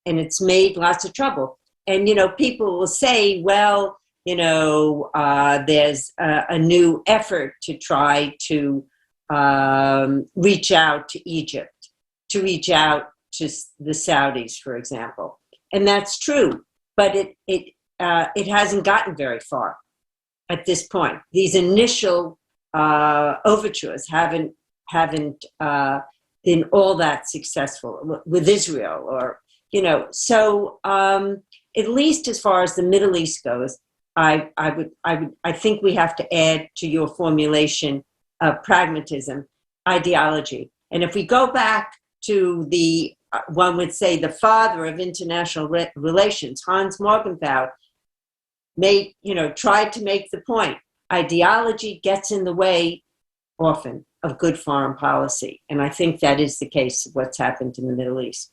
And it's made lots of trouble. And people will say, well, there's a new effort to try to reach out to Egypt, to reach out to the Saudis, for example. And that's true, but it hasn't gotten very far at this point. These initial overtures haven't been all that successful with Israel, or So at least as far as the Middle East goes, I think we have to add to your formulation of pragmatism, ideology. And if we go back to one would say the father of international relations, Hans Morgenthau, tried to make the point. Ideology gets in the way often of good foreign policy. And I think that is the case of what's happened in the Middle East.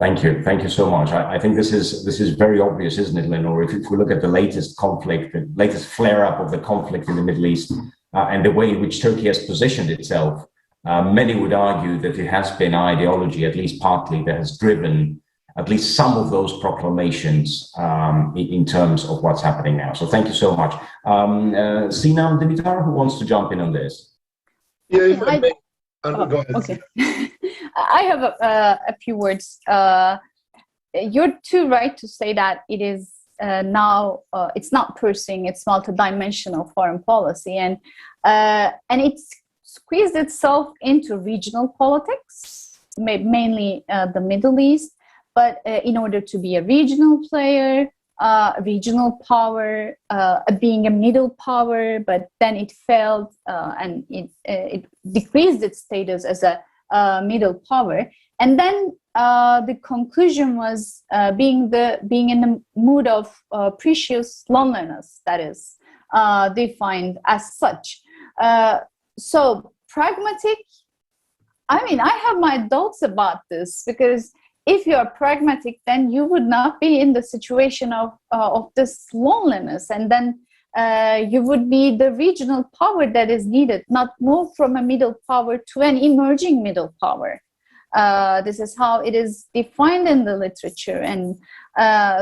Thank you so much. I think this is very obvious, isn't it, Lenore? If we look at the latest conflict, the latest flare-up of the conflict in the Middle East, and the way in which Turkey has positioned itself, many would argue that it has been ideology, at least partly, that has driven at least some of those proclamations in terms of what's happening now. So thank you so much. Sinem, Dimitar, who wants to jump in on this? Yeah, if I may. Go ahead. Okay. I have a few words. You're too right to say that it is now, it's not pursuing its multidimensional foreign policy, and it's squeezed itself into regional politics, mainly the Middle East. But in order to be a regional player, regional power, being a middle power, but then it failed and it decreased its status as a middle power. And then the conclusion was being in the mood of precious loneliness, that is defined as such. So pragmatic, I have my doubts about this, because if you are pragmatic, then you would not be in the situation of this loneliness, and then you would be the regional power that is needed, not move from a middle power to an emerging middle power. This is how it is defined in the literature. And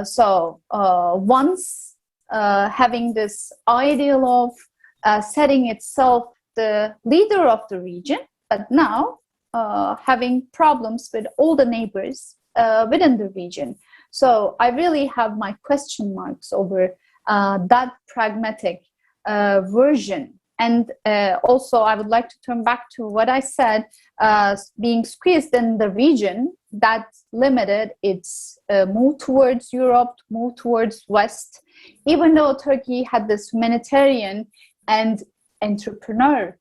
so once having this ideal of setting itself the leader of the region, but now having problems with all the neighbors within the region. So I really have my question marks over that pragmatic version. And also I would like to turn back to what I said, being squeezed in the region, that limited its move towards Europe, move towards West, even though Turkey had this humanitarian and entrepreneur,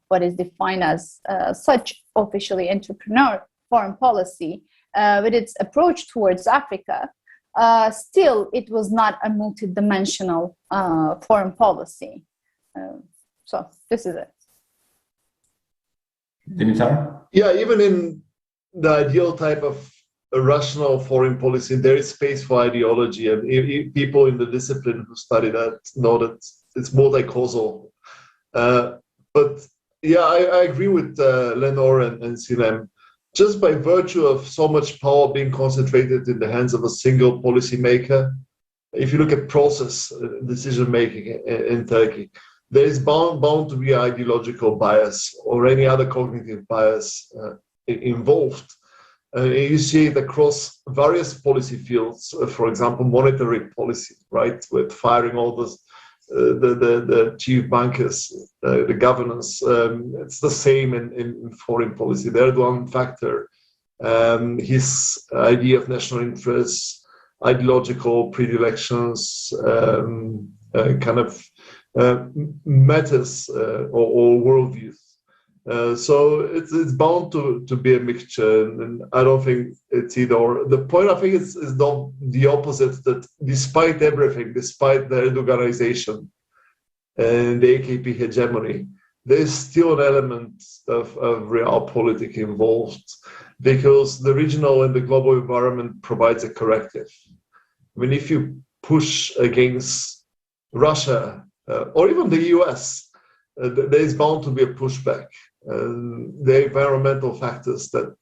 what is defined as such officially entrepreneur foreign policy, with its approach towards Africa, still it was not a multidimensional foreign policy. So this is it. Dimitar? Yeah, even in the ideal type of a rational foreign policy, there is space for ideology, and people in the discipline who study that know that it's multi-causal. But yeah, I agree with Lenore and Sinem. Just by virtue of so much power being concentrated in the hands of a single policymaker, if you look at process decision-making in Turkey, there is bound to be ideological bias or any other cognitive bias involved. You see it across various policy fields, for example, monetary policy, right, with firing all the chief bankers, the governance. It's the same in foreign policy. The Erdogan factor, his idea of national interests, ideological predilections, kind of matters or worldviews. So it's bound to be a mixture, and I don't think it's either or. The point I think is the opposite, that despite everything, despite the Erdoganization and the AKP hegemony, there's still an element of realpolitik involved, because the regional and the global environment provides a corrective. I mean, if you push against Russia or even the US, there is bound to be a pushback. The environmental factors that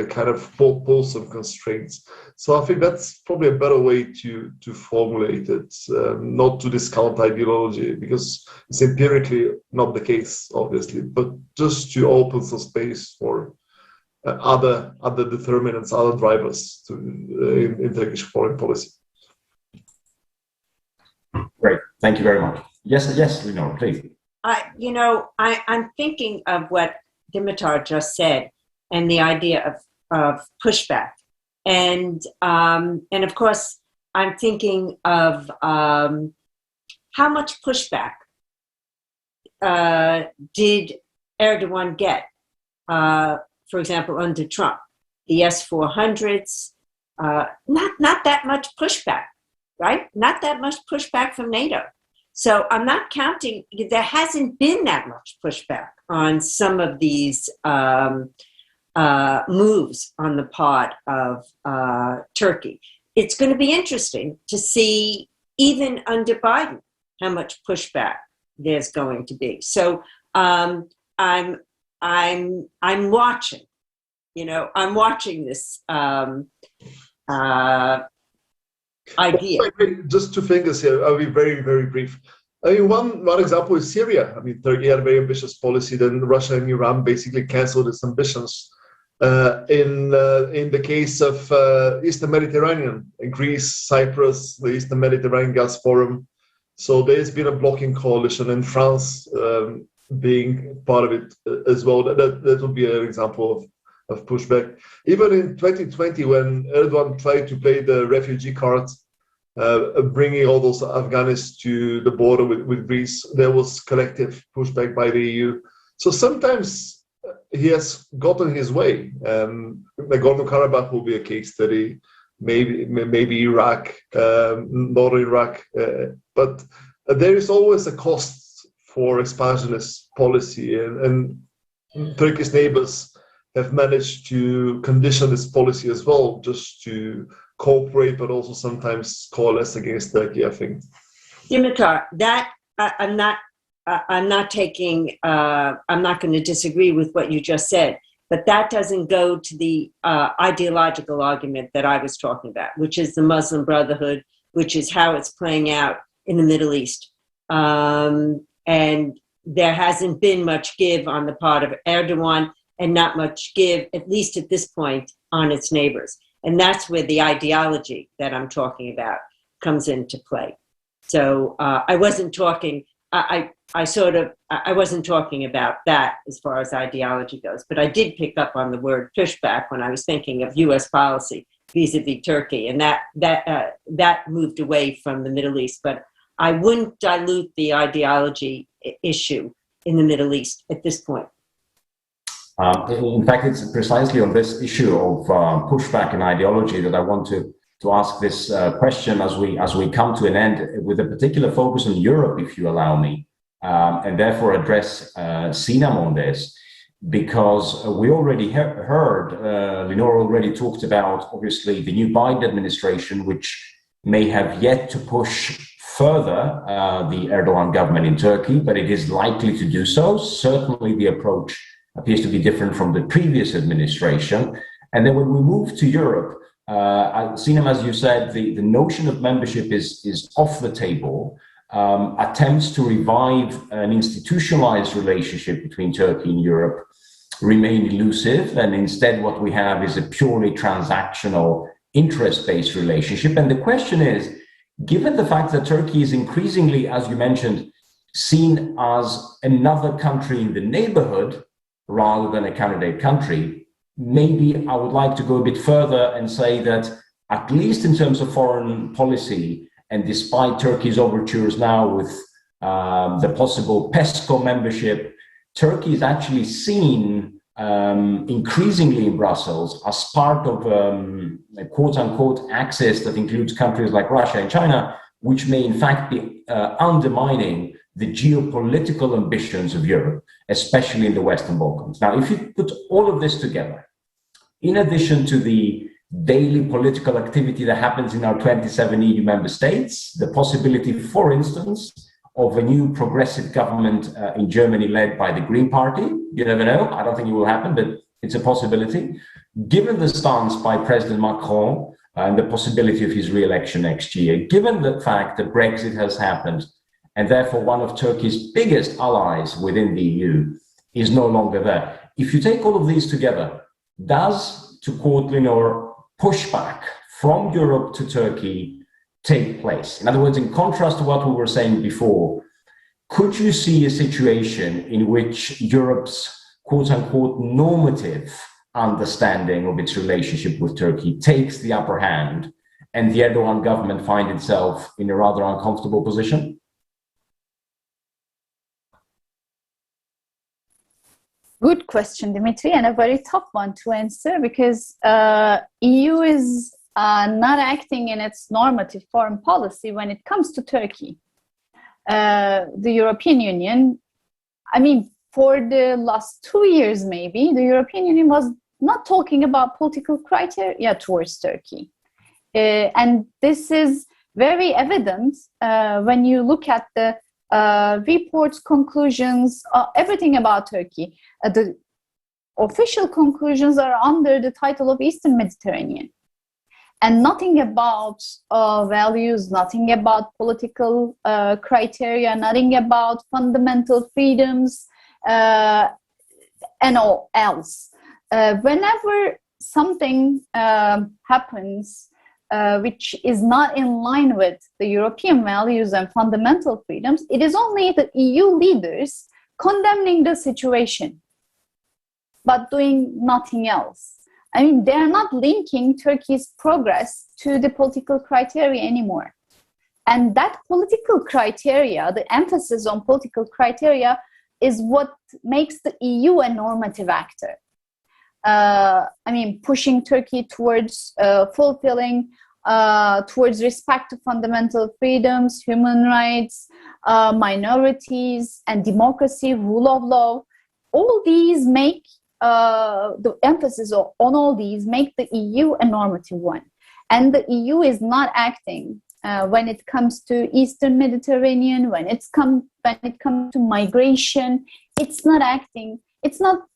kind of pull some constraints. So I think that's probably a better way to formulate it, not to discount ideology, because it's empirically not the case, obviously, but just to open some space for other determinants, other drivers in Turkish foreign policy. Great, thank you very much. Yes, Lenore, please. I'm thinking of what Dimitar just said, and the idea of pushback, and of course I'm thinking of how much pushback did Erdogan get, for example, under Trump, the S-400s, not that much pushback, right? Not that much pushback from NATO. So I'm not counting, there hasn't been that much pushback on some of these moves on the part of Turkey. It's going to be interesting to see, even under Biden, how much pushback there's going to be. So I'm watching, I'm watching this idea. Just two fingers here. I'll be very, very brief. I mean, one example is Syria. I mean, Turkey had a very ambitious policy. Then Russia and Iran basically canceled its ambitions. In the case of Eastern Mediterranean, Greece, Cyprus, the Eastern Mediterranean Gas Forum. So there's been a blocking coalition, and France being part of it as well. That would be an example of pushback. Even in 2020, when Erdogan tried to play the refugee card, bringing all those Afghans to the border with Greece, there was collective pushback by the EU. So sometimes he has gotten his way. Nagorno-Karabakh will be a case study, maybe Iraq, northern Iraq. But there is always a cost for expansionist policy, and Turkish neighbors have managed to condition this policy as well, just to cooperate, but also sometimes coalesce against Turkey, I think. Dimitar, that I'm not going to disagree with what you just said, but that doesn't go to the ideological argument that I was talking about, which is the Muslim Brotherhood, which is how it's playing out in the Middle East. And there hasn't been much give on the part of Erdogan, and not much give, at least at this point, on its neighbors. And that's where the ideology that I'm talking about comes into play. So I wasn't talking, I wasn't talking about that as far as ideology goes, but I did pick up on the word pushback when I was thinking of U.S. policy vis-a-vis Turkey, and that moved away from the Middle East. But I wouldn't dilute the ideology issue in the Middle East at this point. In fact, it's precisely on this issue of pushback and ideology that I want to ask this question as we come to an end, with a particular focus on Europe, if you allow me, and therefore address Sinem on this, because we already heard, Lenore already talked about, obviously, the new Biden administration, which may have yet to push further the Erdogan government in Turkey, but it is likely to do so. Certainly the approach appears to be different from the previous administration. And then when we move to Europe, Sinem, as you said, the notion of membership is off the table. Attempts to revive an institutionalized relationship between Turkey and Europe remain elusive, and instead what we have is a purely transactional, interest-based relationship. And the question is, given the fact that Turkey is increasingly, as you mentioned, seen as another country in the neighborhood rather than a candidate country, maybe I would like to go a bit further and say that, at least in terms of foreign policy, and despite Turkey's overtures now with the possible PESCO membership, Turkey is actually seen increasingingly in Brussels as part of a quote-unquote axis that includes countries like Russia and China, which may in fact be undermining the geopolitical ambitions of Europe, especially in the Western Balkans. Now, if you put all of this together, in addition to the daily political activity that happens in our 27 EU member states, the possibility, for instance, of a new progressive government in Germany led by the Green Party. You never know. I don't think it will happen, but it's a possibility. Given the stance by President Macron and the possibility of his re-election next year, given the fact that Brexit has happened, and therefore one of Turkey's biggest allies within the EU is no longer there. If you take all of these together, does, to quote Lenore, pushback from Europe to Turkey take place? In other words, in contrast to what we were saying before, could you see a situation in which Europe's quote-unquote normative understanding of its relationship with Turkey takes the upper hand and the Erdogan government find itself in a rather uncomfortable position? Good question, Dimitri, and a very tough one to answer, because EU is not acting in its normative foreign policy when it comes to Turkey. The European Union, I mean, for the last 2 years maybe, the European Union was not talking about political criteria towards Turkey. And this is very evident when you look at the reports, conclusions, everything about Turkey. The official conclusions are under the title of Eastern Mediterranean. And nothing about values, nothing about political criteria, nothing about fundamental freedoms, and all else. Whenever something happens which is not in line with the European values and fundamental freedoms, it is only the EU leaders condemning the situation, but doing nothing else. I mean, they're not linking Turkey's progress to the political criteria anymore. And that political criteria, the emphasis on political criteria, is what makes the EU a normative actor. I mean, pushing Turkey towards fulfilling, towards respect to fundamental freedoms, human rights, minorities, and democracy, rule of law. All these make the emphasis on all these make the EU a normative one. And the EU is not acting when it comes to Eastern Mediterranean, when it comes to migration. It's not acting, it's not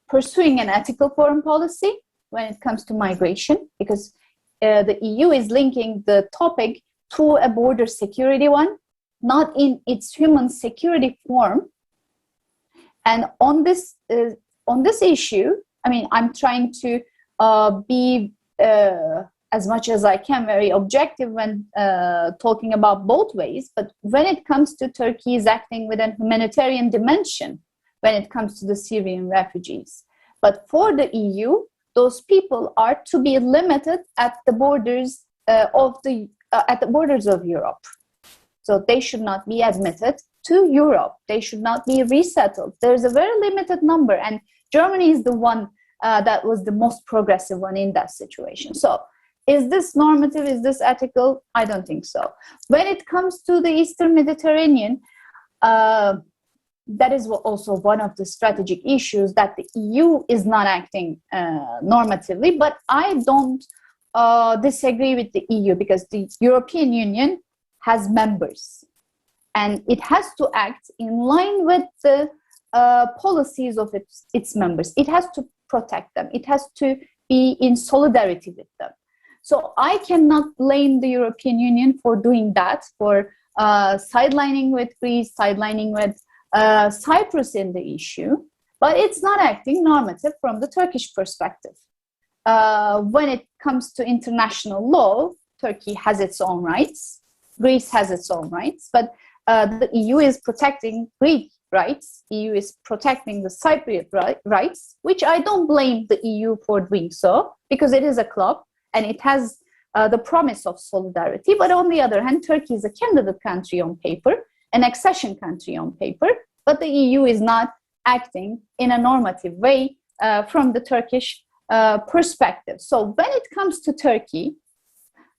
pursuing an ethical foreign policy when it comes to migration, because the EU is linking the topic to a border security one, not in its human security form. And on this issue, I mean, I'm trying to be as much as I can very objective when talking about both ways. But when it comes to Turkey is acting with a humanitarian dimension when it comes to the Syrian refugees. But for the EU, those people are to be limited at the borders of Europe. So they should not be admitted to Europe. They should not be resettled. There's a very limited number, and Germany is the one that was the most progressive one in that situation. So is this normative? Is this ethical? I don't think so. When it comes to the Eastern Mediterranean, that is also one of the strategic issues, that the EU is not acting normatively. But I don't disagree with the EU, because the European Union has members, and it has to act in line with the policies of its members. It has to protect them. It has to be in solidarity with them. So I cannot blame the European Union for doing that, for sidelining with Greece, sidelining with Cyprus in the issue, but it's not acting normative from the Turkish perspective. When it comes to international law, Turkey has its own rights, Greece has its own rights, but the EU is protecting Greek rights, EU is protecting the Cypriot rights, which I don't blame the EU for doing so, because it is a club and it has the promise of solidarity. But on the other hand, Turkey is a candidate country on paper, an accession country on paper, but the EU is not acting in a normative way from the Turkish perspective. So when it comes to Turkey,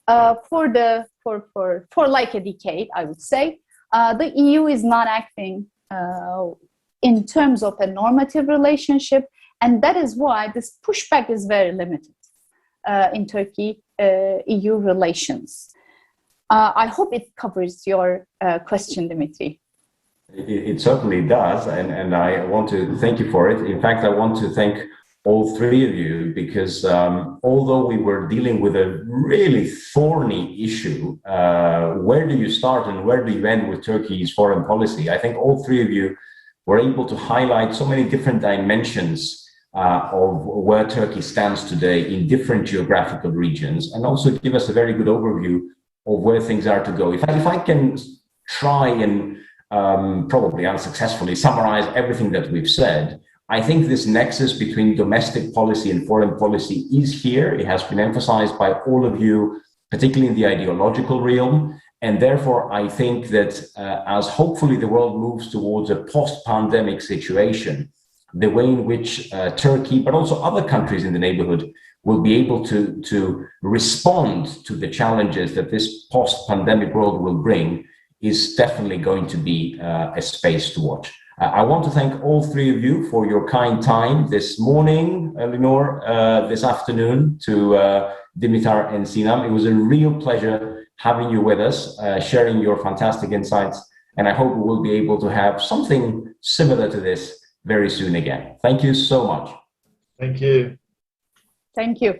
for like a decade, I would say, the EU is not acting in terms of a normative relationship, and that is why this pushback is very limited in Turkey-EU relations. I hope it covers your question, Dimitri. It certainly does, and I want to thank you for it. In fact, I want to thank all three of you, because although we were dealing with a really thorny issue, where do you start and where do you end with Turkey's foreign policy? I think all three of you were able to highlight so many different dimensions of where Turkey stands today in different geographical regions, and also give us a very good overview of where things are to go. If I can try and probably unsuccessfully summarize everything that we've said, I think this nexus between domestic policy and foreign policy is here. It has been emphasized by all of you, particularly in the ideological realm. And therefore, I think that as hopefully the world moves towards a post-pandemic situation, the way in which Turkey, but also other countries in the neighborhood, will be able to respond to the challenges that this post-pandemic world will bring is definitely going to be a space to watch. I want to thank all three of you for your kind time this morning, Lenore, this afternoon, to Dimitar and Sinem. It was a real pleasure having you with us, sharing your fantastic insights, and I hope we will be able to have something similar to this very soon again. Thank you so much. Thank you. Thank you.